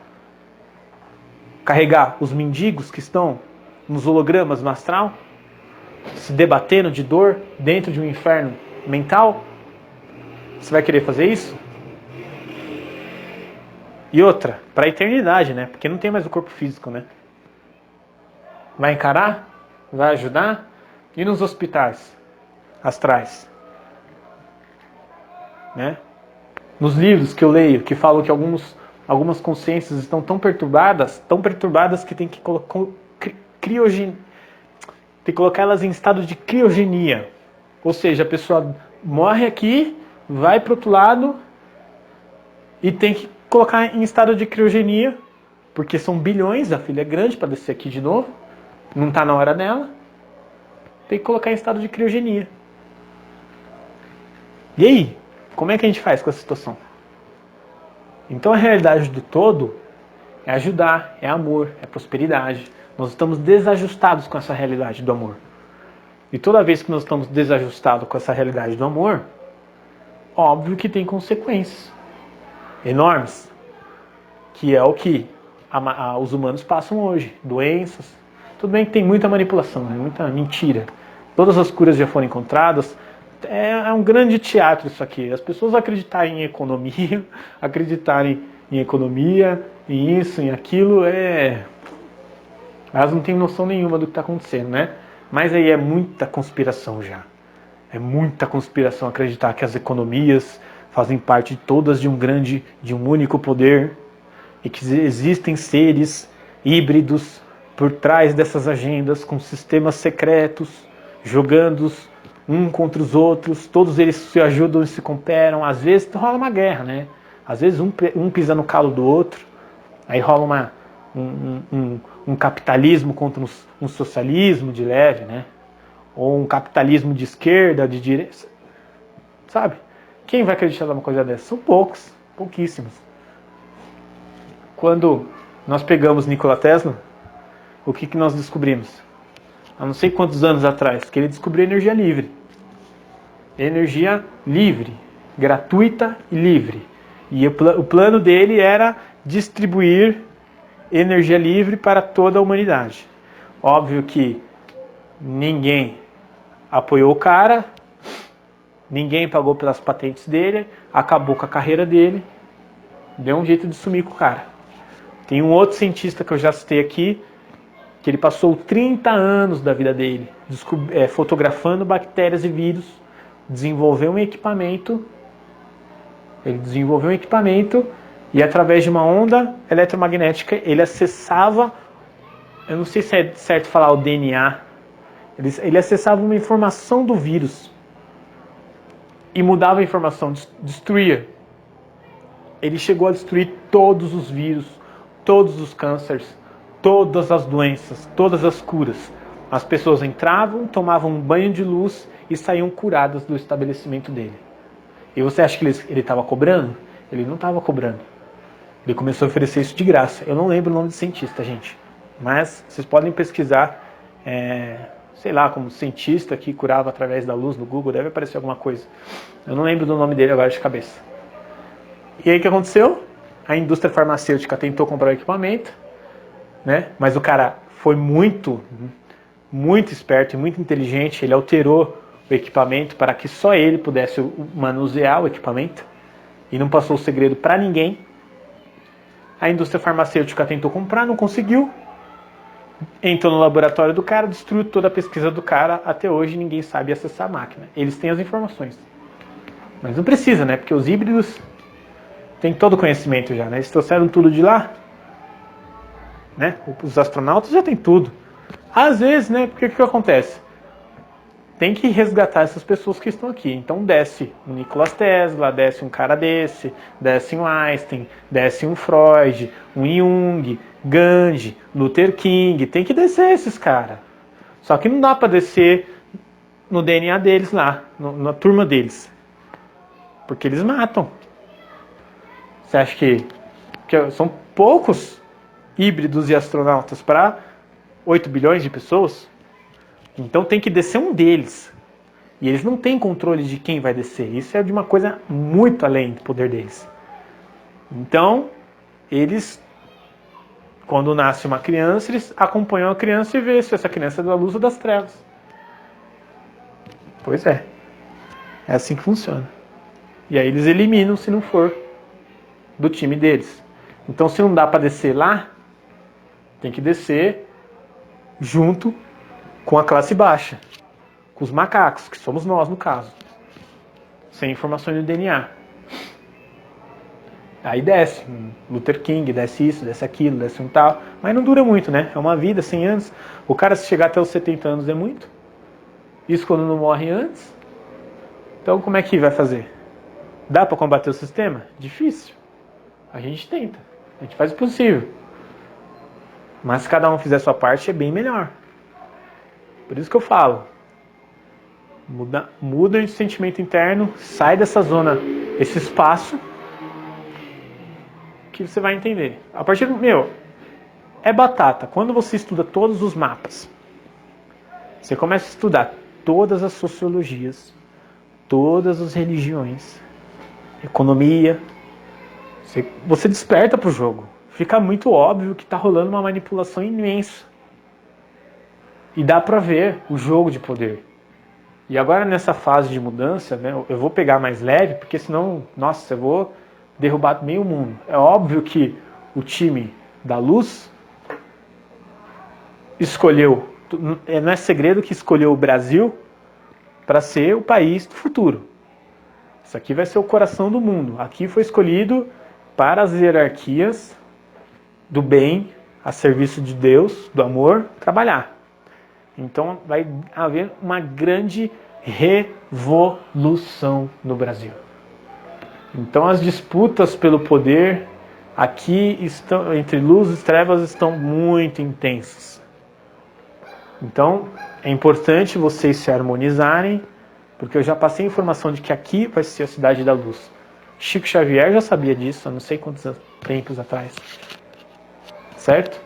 Carregar os mendigos que estão nos hologramas no astral? Se debatendo de dor dentro de um inferno mental? Você vai querer fazer isso? E outra, para a eternidade, né? Porque não tem mais o corpo físico, né? Vai encarar? Vai ajudar? E nos hospitais astrais? Né? Nos livros que eu leio, que falam que algumas consciências estão tão perturbadas que tem que colocar elas em estado de criogenia. Ou seja, a pessoa morre aqui, vai para o outro lado e tem que colocar em estado de criogenia, porque são bilhões, a filha é grande para descer aqui de novo, não está na hora dela, tem que colocar em estado de criogenia. E aí, como é que a gente faz com essa situação? Então a realidade do todo é ajudar, é amor, é prosperidade. Nós estamos desajustados com essa realidade do amor. E toda vez que nós estamos desajustados com essa realidade do amor, óbvio que tem consequências enormes, que é o que os humanos passam hoje. Doenças. Tudo bem que tem muita manipulação, muita mentira. Todas as curas já foram encontradas. É um grande teatro isso aqui. As pessoas acreditarem em economia, em isso, em aquilo, elas não têm noção nenhuma do que está acontecendo, né? Mas aí é muita conspiração já. É muita conspiração acreditar que as economias fazem parte todas de um único poder e que existem seres híbridos por trás dessas agendas com sistemas secretos, jogando um contra os outros, todos eles se ajudam e se cooperam. Às vezes rola uma guerra, né? Às vezes um pisa no calo do outro, aí rola um capitalismo contra um socialismo de leve, né? Ou um capitalismo de esquerda, de direita. Sabe? Quem vai acreditar numa coisa dessa? São poucos, pouquíssimos. Quando nós pegamos Nikola Tesla, o que nós descobrimos? Há não sei quantos anos atrás, que ele descobriu energia livre. Energia livre, gratuita e livre. E o plano dele era distribuir energia livre para toda a humanidade. Óbvio que ninguém apoiou o cara, ninguém pagou pelas patentes dele, acabou com a carreira dele, deu um jeito de sumir com o cara. Tem um outro cientista que eu já citei aqui, que ele passou 30 anos da vida dele fotografando bactérias e vírus, desenvolveu um equipamento, e através de uma onda eletromagnética ele acessava, eu não sei se é certo falar o DNA, ele acessava uma informação do vírus e mudava a informação, destruía. Ele chegou a destruir todos os vírus, todos os cânceres, todas as doenças, todas as curas. As pessoas entravam, tomavam um banho de luz e saíam curadas do estabelecimento dele. E você acha que ele estava cobrando? Ele não estava cobrando. Ele começou a oferecer isso de graça. Eu não lembro o nome do cientista, gente. Mas vocês podem pesquisar, sei lá, como cientista que curava através da luz no Google, deve aparecer alguma coisa. Eu não lembro do nome dele agora de cabeça. E aí o que aconteceu? A indústria farmacêutica tentou comprar o equipamento, né? Mas o cara foi muito esperto e muito inteligente. Ele alterou o equipamento para que só ele pudesse manusear o equipamento e não passou o segredo para ninguém. A indústria farmacêutica tentou comprar, não conseguiu. Entrou no laboratório do cara, destruiu toda a pesquisa do cara. Até hoje ninguém sabe acessar a máquina. Eles têm as informações, Mas não precisa, né? Porque os híbridos têm todo o conhecimento já, né? Eles trouxeram tudo de lá, né? Os astronautas já têm tudo. Às vezes, né? Porque o que acontece? Tem que resgatar essas pessoas que estão aqui. Então desce um Nikola Tesla, desce um cara desse, desce um Einstein, desce um Freud, um Jung, Gandhi, Luther King. Tem que descer esses caras. Só que não dá para descer no DNA deles lá, na turma deles. Porque eles matam. Você acha que são poucos híbridos e astronautas para 8 bilhões de pessoas? Então tem que descer um deles. E eles não têm controle de quem vai descer. Isso é de uma coisa muito além do poder deles. Então, eles, quando nasce uma criança, eles acompanham a criança e vê se essa criança é da luz ou das trevas. Pois é. É assim que funciona. E aí eles eliminam se não for do time deles. Então, se não dá para descer lá, tem que descer junto com a classe baixa, com os macacos, que somos nós no caso, sem informações do DNA. Aí desce Luther King, desce isso, desce aquilo, desce um tal, mas não dura muito, né? É uma vida, 100 anos. O cara, se chegar até os 70 anos, é muito. Isso quando não morre antes. Então, como é que vai fazer? Dá para combater o sistema? Difícil. A gente tenta, a gente faz o possível. Mas se cada um fizer a sua parte, é bem melhor. Por isso que eu falo, muda de sentimento interno, sai dessa zona, esse espaço, que você vai entender. A partir do é batata. Quando você estuda todos os mapas, você começa a estudar todas as sociologias, todas as religiões, economia, você desperta pro jogo. Fica muito óbvio que está rolando uma manipulação imensa. E dá para ver o jogo de poder. E agora nessa fase de mudança, né, eu vou pegar mais leve, porque senão, nossa, eu vou derrubar meio mundo. É óbvio que o time da luz escolheu, não é segredo que escolheu o Brasil para ser o país do futuro. Isso aqui vai ser o coração do mundo. Aqui foi escolhido para as hierarquias do bem, a serviço de Deus, do amor, trabalhar. Então vai haver uma grande revolução no Brasil. Então as disputas pelo poder aqui estão, entre luz e trevas, estão muito intensas. Então é importante vocês se harmonizarem, porque eu já passei a informação de que aqui vai ser a cidade da luz. Chico Xavier já sabia disso há não sei quantos tempos atrás. Certo?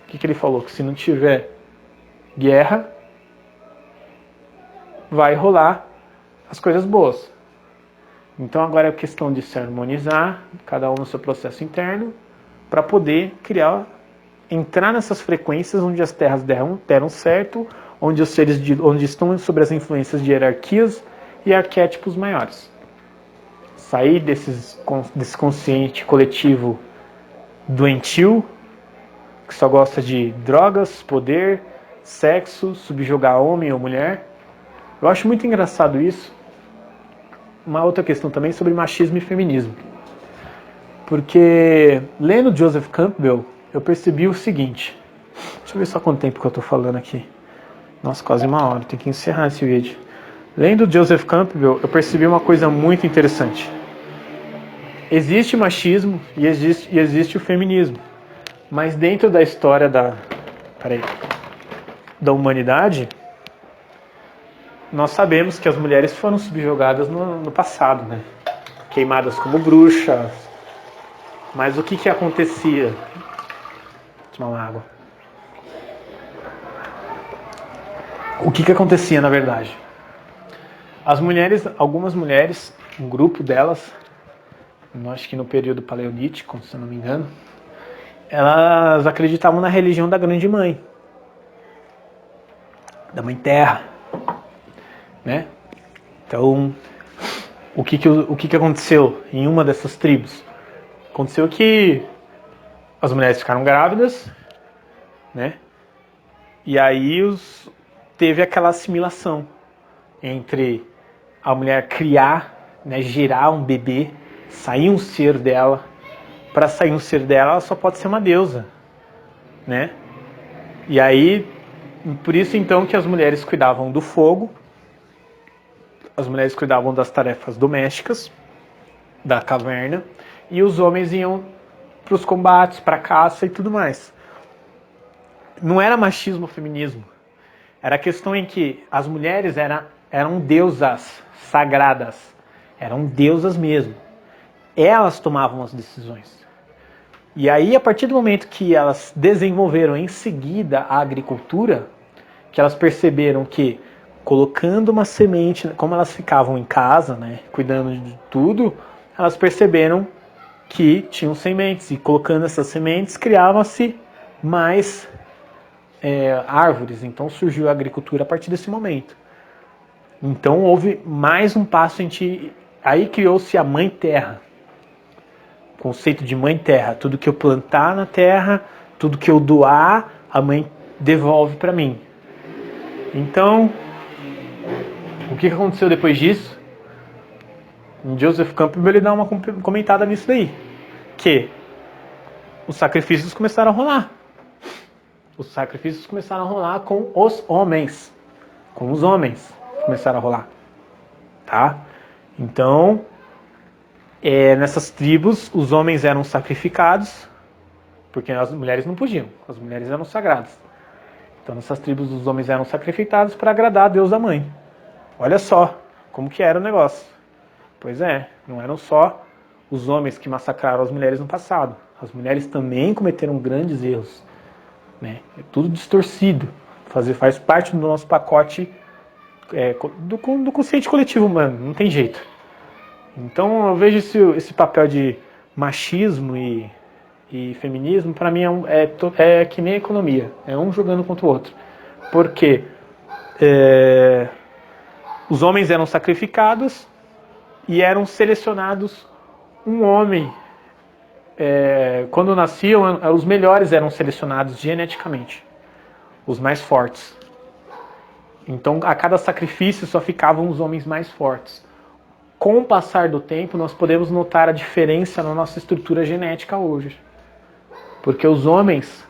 O que ele falou? Que se não tiver guerra, vai rolar as coisas boas. Então agora é questão de se harmonizar, cada um no seu processo interno, para poder entrar nessas frequências onde as terras deram certo, onde os seres onde estão sob as influências de hierarquias e arquétipos maiores. Sair desse consciente coletivo doentio, que só gosta de drogas, poder, sexo, subjugar homem ou mulher. Eu acho muito engraçado isso. Uma outra questão também sobre machismo e feminismo. Porque, lendo Joseph Campbell, eu percebi o seguinte. Deixa eu ver só quanto tempo que eu estou falando aqui. Nossa, quase 1 hora, tem que encerrar esse vídeo. Lendo Joseph Campbell, eu percebi uma coisa muito interessante. Existe machismo e existe o feminismo. Mas dentro da história da humanidade, nós sabemos que as mulheres foram subjugadas no passado, né? Queimadas como bruxas. Mas o que acontecia? Vou tomar uma água. O que acontecia na verdade? Algumas mulheres, um grupo delas, acho que no período paleolítico, se eu não me engano, elas acreditavam na religião da Grande Mãe, da Mãe Terra, né? Então, o que aconteceu em uma dessas tribos? Aconteceu que as mulheres ficaram grávidas, né? E aí teve aquela assimilação entre a mulher criar né, gerar um bebê, sair um ser dela. Para sair um ser dela, ela só pode ser uma deusa, né? E aí, por isso então que as mulheres cuidavam do fogo, as mulheres cuidavam das tarefas domésticas, da caverna, e os homens iam para os combates, para a caça e tudo mais. Não era machismo ou feminismo. Era a questão em que as mulheres eram deusas sagradas, eram deusas mesmo. Elas tomavam as decisões. E aí, a partir do momento que elas desenvolveram em seguida a agricultura, que elas perceberam que colocando uma semente, como elas ficavam em casa, né, cuidando de tudo, elas perceberam que tinham sementes, e colocando essas sementes criavam-se mais árvores. Então surgiu a agricultura a partir desse momento. Então houve mais um passo aí criou-se a Mãe Terra. O conceito de Mãe Terra, tudo que eu plantar na terra, tudo que eu doar, a Mãe devolve para mim. Então, o que aconteceu depois disso? Joseph Campbell ele dá uma comentada nisso daí, que os sacrifícios começaram a rolar. Os sacrifícios começaram a rolar com os homens. Com os homens começaram a rolar. Tá? Então, nessas tribos, os homens eram sacrificados, porque as mulheres não podiam. As mulheres eram sagradas. Então, nessas tribos, os homens eram sacrificados para agradar a Deus da Mãe. Olha só como que era o negócio. Pois é, não eram só os homens que massacraram as mulheres no passado. As mulheres também cometeram grandes erros. Né? É tudo distorcido. Faz parte do nosso pacote do consciente coletivo humano. Não tem jeito. Então eu vejo esse papel de machismo e feminismo, para mim é que nem a economia. É um jogando contra o outro. Porque os homens eram sacrificados e eram selecionados um homem. Quando nasciam, os melhores eram selecionados geneticamente, os mais fortes. Então, a cada sacrifício só ficavam os homens mais fortes. Com o passar do tempo, nós podemos notar a diferença na nossa estrutura genética hoje. Porque os homens,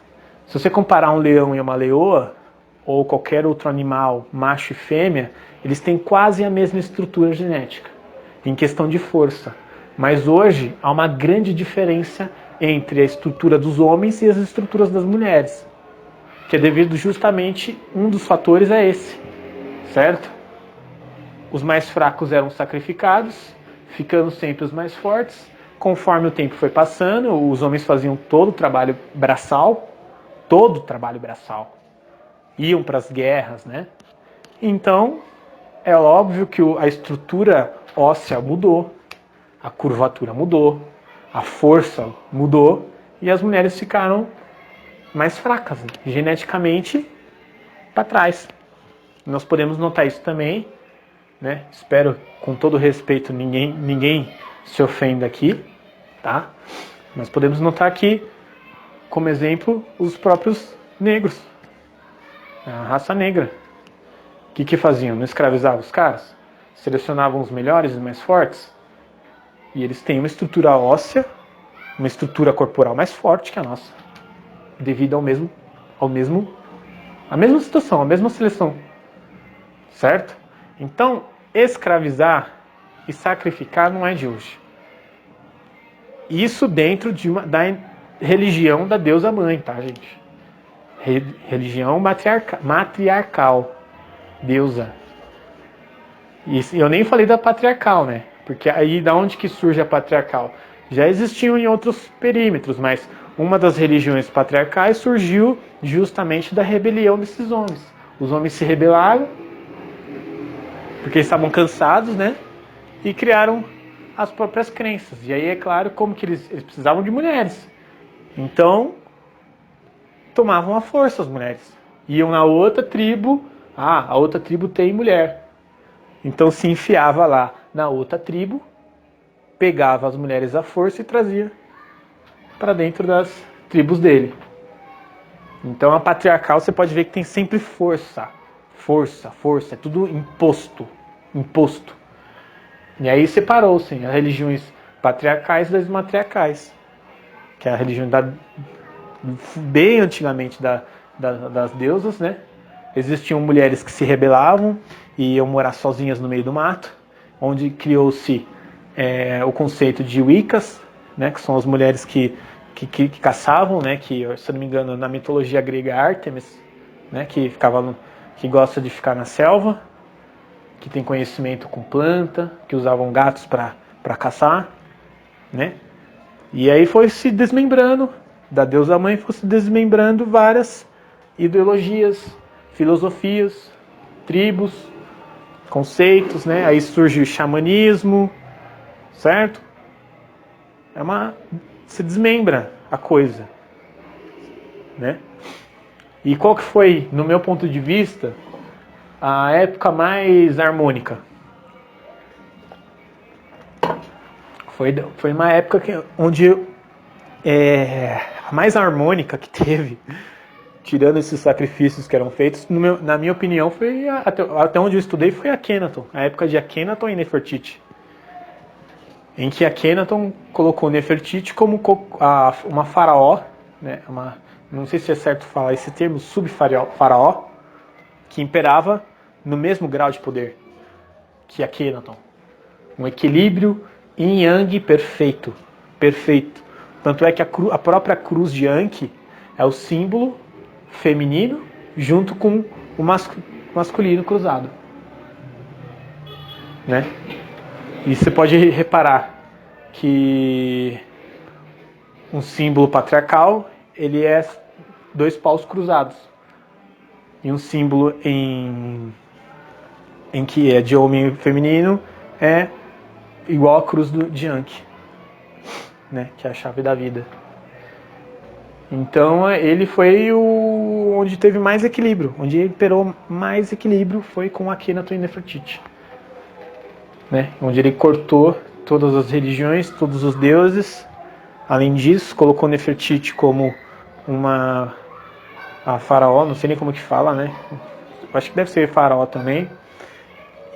se você comparar um leão e uma leoa, ou qualquer outro animal, macho e fêmea, eles têm quase a mesma estrutura genética, em questão de força. Mas hoje há uma grande diferença entre a estrutura dos homens e as estruturas das mulheres. Que é devido justamente, um dos fatores é esse, certo? Os mais fracos eram sacrificados, ficando sempre os mais fortes. Conforme o tempo foi passando, os homens faziam todo o trabalho braçal, iam para as guerras, né? Então, é óbvio que a estrutura óssea mudou, a curvatura mudou, a força mudou e as mulheres ficaram mais fracas, geneticamente para trás. Nós podemos notar isso também, né? Espero, com todo respeito, ninguém se ofenda aqui, tá? Mas podemos notar aqui, como exemplo, os próprios negros, a raça negra. O que faziam? Não escravizavam os caras? Selecionavam os melhores e mais fortes? E eles têm uma estrutura óssea, uma estrutura corporal mais forte que a nossa, devido à mesma situação, à mesma seleção. Certo? Então, escravizar e sacrificar não é de hoje. Isso dentro da religião da deusa mãe, tá, gente? Religião matriarcal. Deusa. E eu nem falei da patriarcal, né? Porque aí da onde que surge a patriarcal? Já existiam em outros perímetros, mas uma das religiões patriarcais surgiu justamente da rebelião desses homens. Os homens se rebelaram porque estavam cansados, né? E criaram as próprias crenças. E aí é claro como que eles precisavam de mulheres. Então, tomavam à força as mulheres. Iam na outra tribo, a outra tribo tem mulher. Então se enfiava lá na outra tribo, pegava as mulheres à força e trazia para dentro das tribos dele. Então a patriarcal você pode ver que tem sempre força. Força, é tudo imposto. E aí separou-se as religiões patriarcais das matriarcais, que é a religião bem antigamente das deusas, né? Existiam mulheres que se rebelavam e iam morar sozinhas no meio do mato, onde criou-se o conceito de Wiccas, né? Que são as mulheres que caçavam, né? Que, se não me engano, na mitologia grega, Ártemis, né? Que gosta de ficar na selva, que tem conhecimento com planta, que usavam gatos para caçar, né? E aí foi se desmembrando, da deusa mãe foi se desmembrando várias ideologias, filosofias, tribos, conceitos, né? Aí surge o xamanismo, certo? Se desmembra a coisa, né? E qual que foi, no meu ponto de vista, a época mais harmônica? Foi uma época onde a mais harmônica que teve, tirando esses sacrifícios que eram feitos, na minha opinião, foi até onde eu estudei, foi Akhenaton, a época de Akhenaton e Nefertiti, em que Akhenaton colocou Nefertiti como uma faraó, né, não sei se é certo falar esse termo, sub-faraó, que imperava no mesmo grau de poder que Akhenaton. Um equilíbrio yin-yang perfeito. Tanto é que a própria cruz de Anki é o símbolo feminino junto com o masculino cruzado, né? E você pode reparar que um símbolo patriarcal, ele é 2 paus cruzados. E um símbolo em que é de homem e feminino é igual a cruz de Anki, né? Que é a chave da vida. Então ele foi onde teve mais equilíbrio, onde imperou mais equilíbrio foi com Akhenaton e Nefertiti, né? Onde ele cortou todas as religiões, todos os deuses. Além disso, colocou Nefertiti como a faraó, não sei nem como que fala, né? Acho que deve ser faraó também.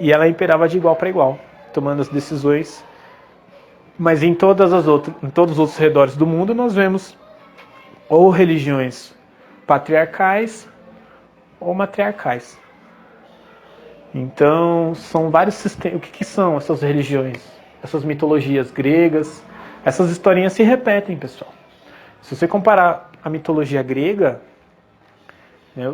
E ela imperava de igual para igual, tomando as decisões. Mas em todos os outros redores do mundo nós vemos ou religiões patriarcais ou matriarcais. Então são vários sistemas. O que são essas religiões? Essas mitologias gregas? Essas historinhas se repetem, pessoal. Se você comparar a mitologia grega, né,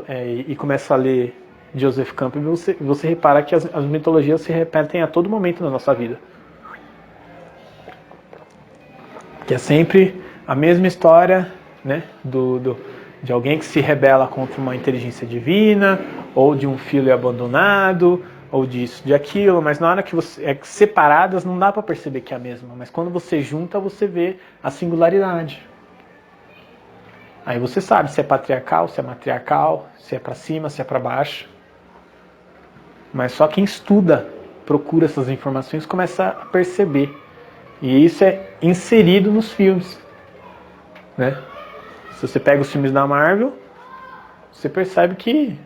e começa a ler Joseph Campbell, você repara que as mitologias se repetem a todo momento na nossa vida. Que é sempre a mesma história, né, de alguém que se rebela contra uma inteligência divina, ou de um filho abandonado, ou disso, de aquilo, mas na hora que separadas não dá para perceber que é a mesma, mas quando você junta, você vê a singularidade. Aí você sabe se é patriarcal, se é matriarcal, se é para cima, se é para baixo. Mas só quem estuda, procura essas informações, começa a perceber. E isso é inserido nos filmes, né? Se você pega os filmes da Marvel, você percebe que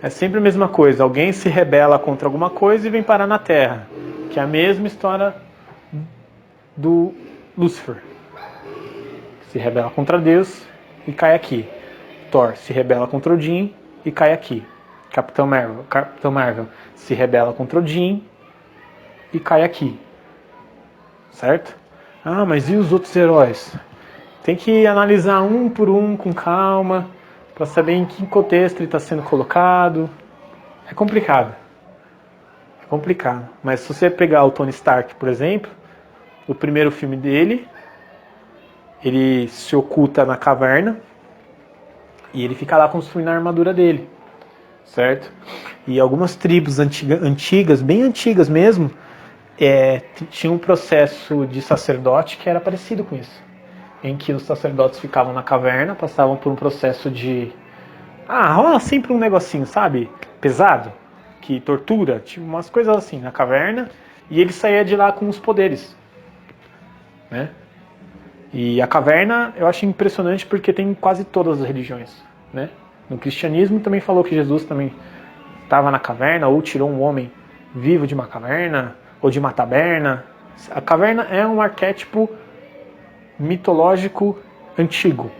é sempre a mesma coisa. Alguém se rebela contra alguma coisa e vem parar na Terra. Que é a mesma história do Lúcifer. Se rebela contra Deus e cai aqui. Thor se rebela contra Odin e cai aqui. Capitão Marvel se rebela contra Odin e cai aqui. Certo? Ah, mas e os outros heróis? Tem que analisar um por um com calma, para saber em que contexto ele está sendo colocado. É complicado. Mas se você pegar o Tony Stark, por exemplo, o primeiro filme dele, ele se oculta na caverna e ele fica lá construindo a armadura dele, certo? E algumas tribos antigas, bem antigas mesmo, tinha um processo de sacerdote que era parecido com isso, em que os sacerdotes ficavam na caverna, passavam por um processo de... rola sempre um negocinho, sabe? Pesado, que tortura, tipo umas coisas assim na caverna, e ele saía de lá com os poderes, né? E a caverna eu acho impressionante porque tem quase todas as religiões, né? No cristianismo também falou que Jesus também estava na caverna, ou tirou um homem vivo de uma caverna, ou de uma taberna. A caverna é um arquétipo mitológico antigo,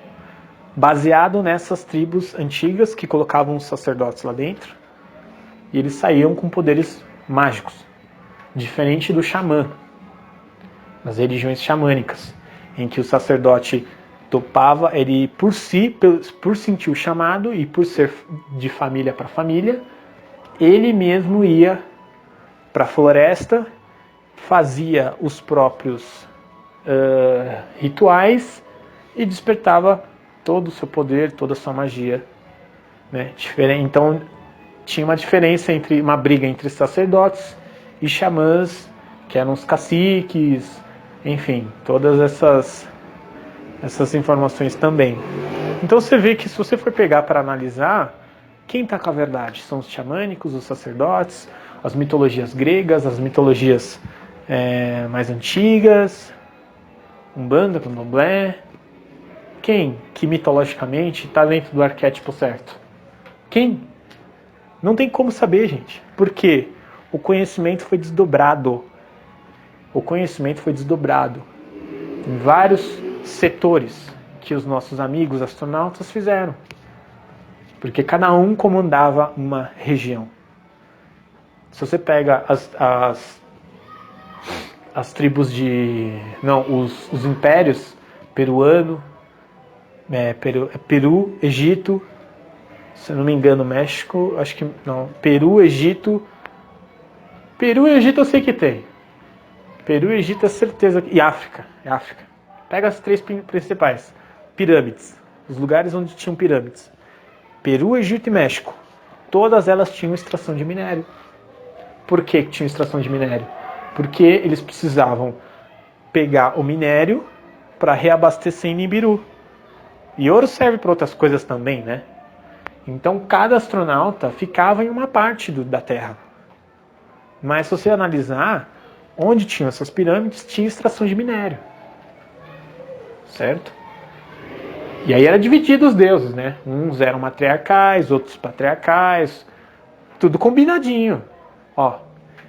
baseado nessas tribos antigas que colocavam os sacerdotes lá dentro e eles saíam com poderes mágicos, diferente do xamã, nas religiões xamânicas, em que o sacerdote topava, ele por sentir o chamado e por ser de família para família, ele mesmo ia para a floresta, fazia os próprios rituais e despertava todo o seu poder, toda a sua magia, né? Então tinha uma diferença entre uma briga entre sacerdotes e xamãs, que eram os caciques, enfim, todas essas informações também. Então você vê que se você for pegar para analisar, quem está com a verdade? São os xamânicos, os sacerdotes, as mitologias gregas, as mitologias mais antigas, Umbanda, Candomblé. Quem que mitologicamente está dentro do arquétipo certo? Quem? Não tem como saber, gente. Porque o conhecimento foi desdobrado. O conhecimento foi desdobrado em vários setores que os nossos amigos astronautas fizeram. Porque cada um comandava uma região. Se você pega as tribos os impérios peruano, Peru, Egito, se eu não me engano, México, acho que não, Peru, Egito e Egito eu sei que tem. Peru e Egito é certeza, e África. Pega as 3 principais. Pirâmides, os lugares onde tinham pirâmides. Peru, Egito e México. Todas elas tinham extração de minério. Por que tinham extração de minério? Porque eles precisavam pegar o minério para reabastecer em Nibiru. E ouro serve para outras coisas também, né? Então cada astronauta ficava em uma parte da Terra. Mas se você analisar, onde tinham essas pirâmides, tinha extração de minério. Certo? E aí era dividido os deuses, né? Uns eram matriarcais, outros patriarcais. Tudo combinadinho. Ó,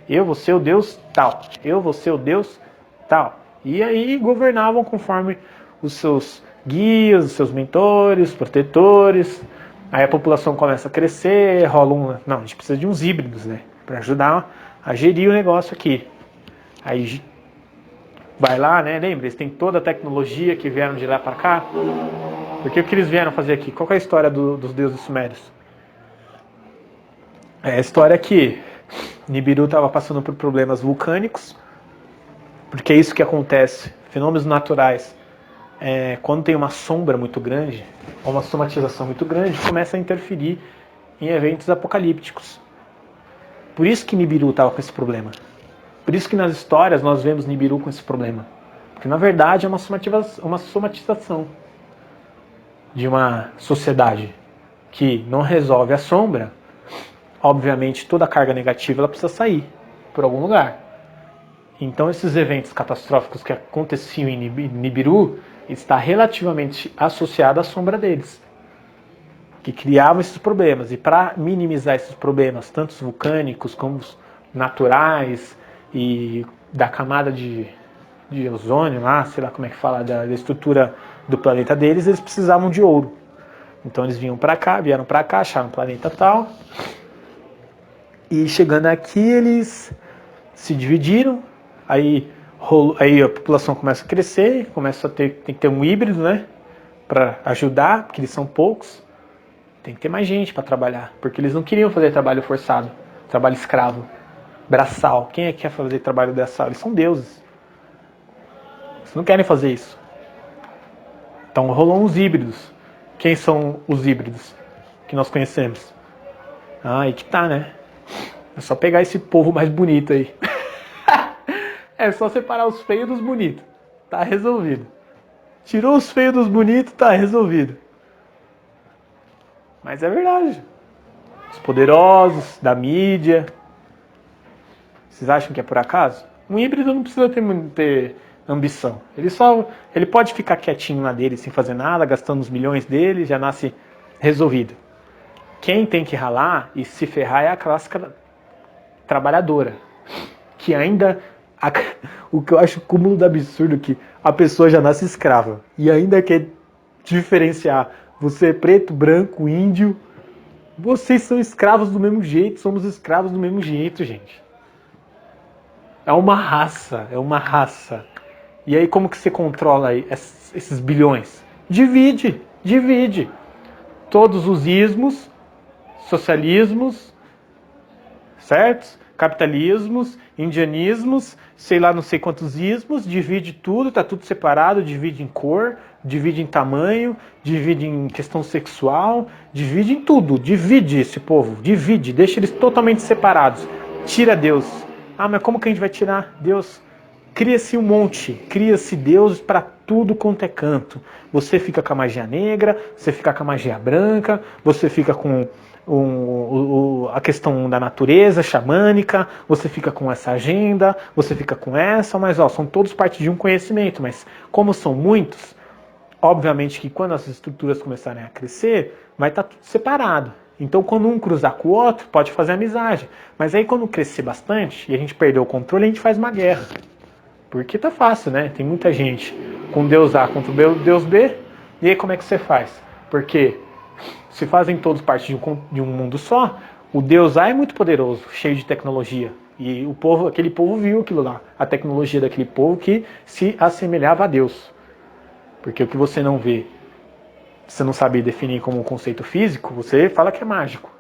eu vou ser o deus tal. Eu vou ser o deus tal. E aí governavam conforme os seus guias, os seus mentores, protetores. Aí a população começa a crescer, rola Não, a gente precisa de uns híbridos, né? Para ajudar a gerir o negócio aqui. Aí vai lá, né? Lembra, eles têm toda a tecnologia que vieram de lá para cá. Porque o que eles vieram fazer aqui? Qual é a história dos deuses sumérios? A história é que Nibiru estava passando por problemas vulcânicos, porque é isso que acontece, fenômenos naturais. Quando tem uma sombra muito grande, ou uma somatização muito grande, começa a interferir em eventos apocalípticos. Por isso que Nibiru estava com esse problema. Por isso que nas histórias nós vemos Nibiru com esse problema. Porque na verdade é uma somatização de uma sociedade que não resolve a sombra. Obviamente toda a carga negativa ela precisa sair por algum lugar. Então esses eventos catastróficos que aconteciam em Nibiru está relativamente associado à sombra deles, que criavam esses problemas. E para minimizar esses problemas, tanto os vulcânicos como os naturais e da camada de ozônio lá, sei lá como é que fala, da estrutura do planeta deles, eles precisavam de ouro. Então eles vieram para cá, acharam um planeta tal. E chegando aqui eles se dividiram, aí a população começa a crescer, tem que ter um híbrido, né, para ajudar, porque eles são poucos. Tem que ter mais gente para trabalhar, porque eles não queriam fazer trabalho forçado, trabalho escravo, braçal. Quem é que quer fazer trabalho braçal? Eles são deuses. Eles não querem fazer isso. Então rolou uns híbridos. Quem são os híbridos que nós conhecemos? Aí que tá, né? É só pegar esse povo mais bonito aí. É só separar os feios dos bonitos. Tá resolvido. Tirou os feios dos bonitos, tá resolvido. Mas é verdade. Os poderosos, da mídia. Vocês acham que é por acaso? Um híbrido não precisa ter ambição. Ele pode ficar quietinho na dele, sem fazer nada, gastando os milhões dele, já nasce resolvido. Quem tem que ralar e se ferrar é a classe trabalhadora. que ainda... O que eu acho cúmulo do absurdo é que a pessoa já nasce escrava e ainda quer diferenciar. Você é preto, branco, índio. Vocês são escravos do mesmo jeito, somos escravos do mesmo jeito, gente. É uma raça, é uma raça. E aí como que você controla aí esses bilhões? Divide, divide. Todos os ismos, socialismos, certo? Capitalismos, indianismos, sei lá, não sei quantos ismos, divide tudo, tá tudo separado, divide em cor, divide em tamanho, divide em questão sexual, divide em tudo, divide esse povo, divide, deixa eles totalmente separados. Tira Deus. Ah, mas como que a gente vai tirar Deus? Cria-se um monte, cria-se deuses para tudo quanto é canto. Você fica com a magia negra, você fica com a magia branca, você fica com a questão da natureza xamânica, você fica com essa agenda, você fica com essa, mas são todos parte de um conhecimento, mas como são muitos, obviamente que quando as estruturas começarem a crescer, vai estar tudo separado. Então quando um cruzar com o outro, pode fazer amizade, mas aí quando crescer bastante e a gente perder o controle, a gente faz uma guerra. Porque tá fácil, né? Tem muita gente com Deus A contra o Deus B, e aí como é que você faz? Porque se fazem todos parte de um mundo só, o Deus A é muito poderoso, cheio de tecnologia. E o povo, aquele povo viu aquilo lá, a tecnologia daquele povo que se assemelhava a Deus. Porque o que você não vê, você não sabe definir como um conceito físico, você fala que é mágico.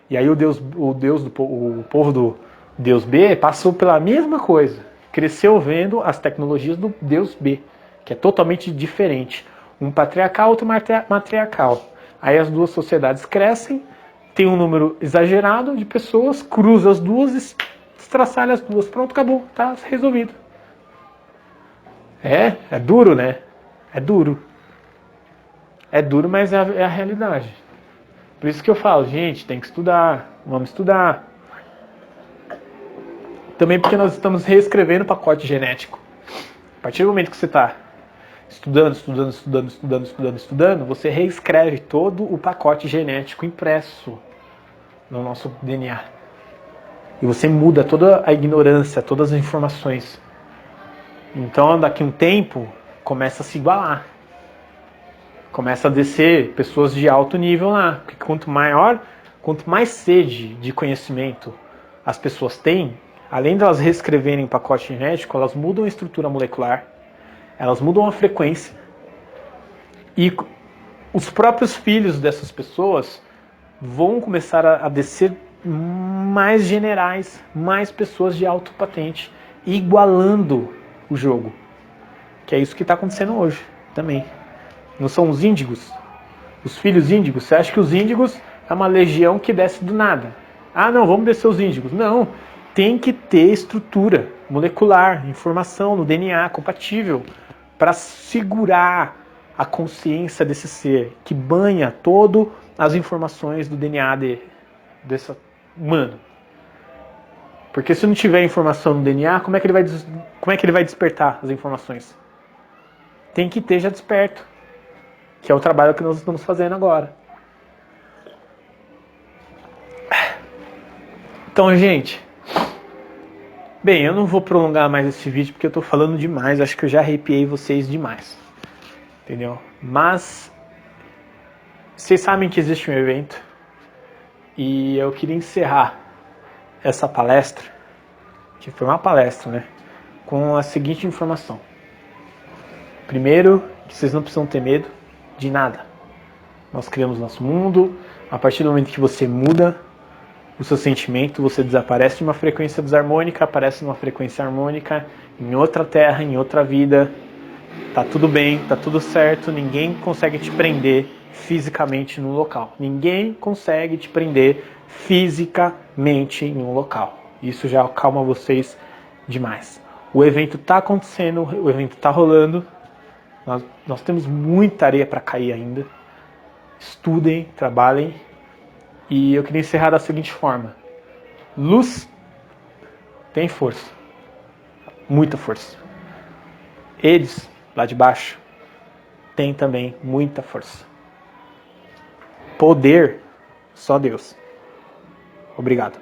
E aí o povo do Deus B passou pela mesma coisa. Cresceu vendo as tecnologias do Deus B, que é totalmente diferente. Um patriarcal, outro matriarcal. Aí as duas sociedades crescem, tem um número exagerado de pessoas, cruza as duas, estraçalha as duas. Pronto, acabou, tá resolvido. É duro, né? É duro. É duro, mas é a realidade. Por isso que eu falo, gente, tem que estudar, vamos estudar. Também porque nós estamos reescrevendo o pacote genético. A partir do momento que você está estudando, você reescreve todo o pacote genético impresso no nosso DNA. E você muda toda a ignorância, todas as informações. Então, daqui a um tempo, começa a se igualar. Começa a descer pessoas de alto nível lá. Porque quanto mais sede de conhecimento as pessoas têm, além de elas reescreverem o pacote genético, elas mudam a estrutura molecular, elas mudam a frequência. E os próprios filhos dessas pessoas vão começar a descer mais generais, mais pessoas de alto patente, igualando o jogo. Que é isso que está acontecendo hoje também. Não são os índigos? Os filhos índigos? Você acha que os índigos é uma legião que desce do nada? Ah, não, vamos descer os índigos. Não, tem que ter estrutura molecular, informação no DNA compatível para segurar a consciência desse ser que banha todas as informações do DNA desse humano. Porque se não tiver informação no DNA, como é que ele vai despertar as informações? Tem que ter já desperto, que é o trabalho que nós estamos fazendo agora. Então, gente, bem, eu não vou prolongar mais esse vídeo porque eu estou falando demais, acho que eu já arrepiei vocês demais, entendeu? Mas vocês sabem que existe um evento e eu queria encerrar essa palestra, que foi uma palestra, né, com a seguinte informação. Primeiro, que vocês não precisam ter medo de nada. Nós criamos nosso mundo, a partir do momento que você muda o seu sentimento, você desaparece de uma frequência desarmônica, aparece numa frequência harmônica, em outra terra, em outra vida. Tá tudo bem, tá tudo certo, ninguém consegue te prender fisicamente no local. Ninguém consegue te prender fisicamente em um local. Isso já acalma vocês demais. O evento tá acontecendo, o evento tá rolando. Nós temos muita areia para cair ainda. Estudem, trabalhem. E eu queria encerrar da seguinte forma. Luz tem força. Muita força. Eles, lá de baixo, têm também muita força. Poder, só Deus. Obrigado.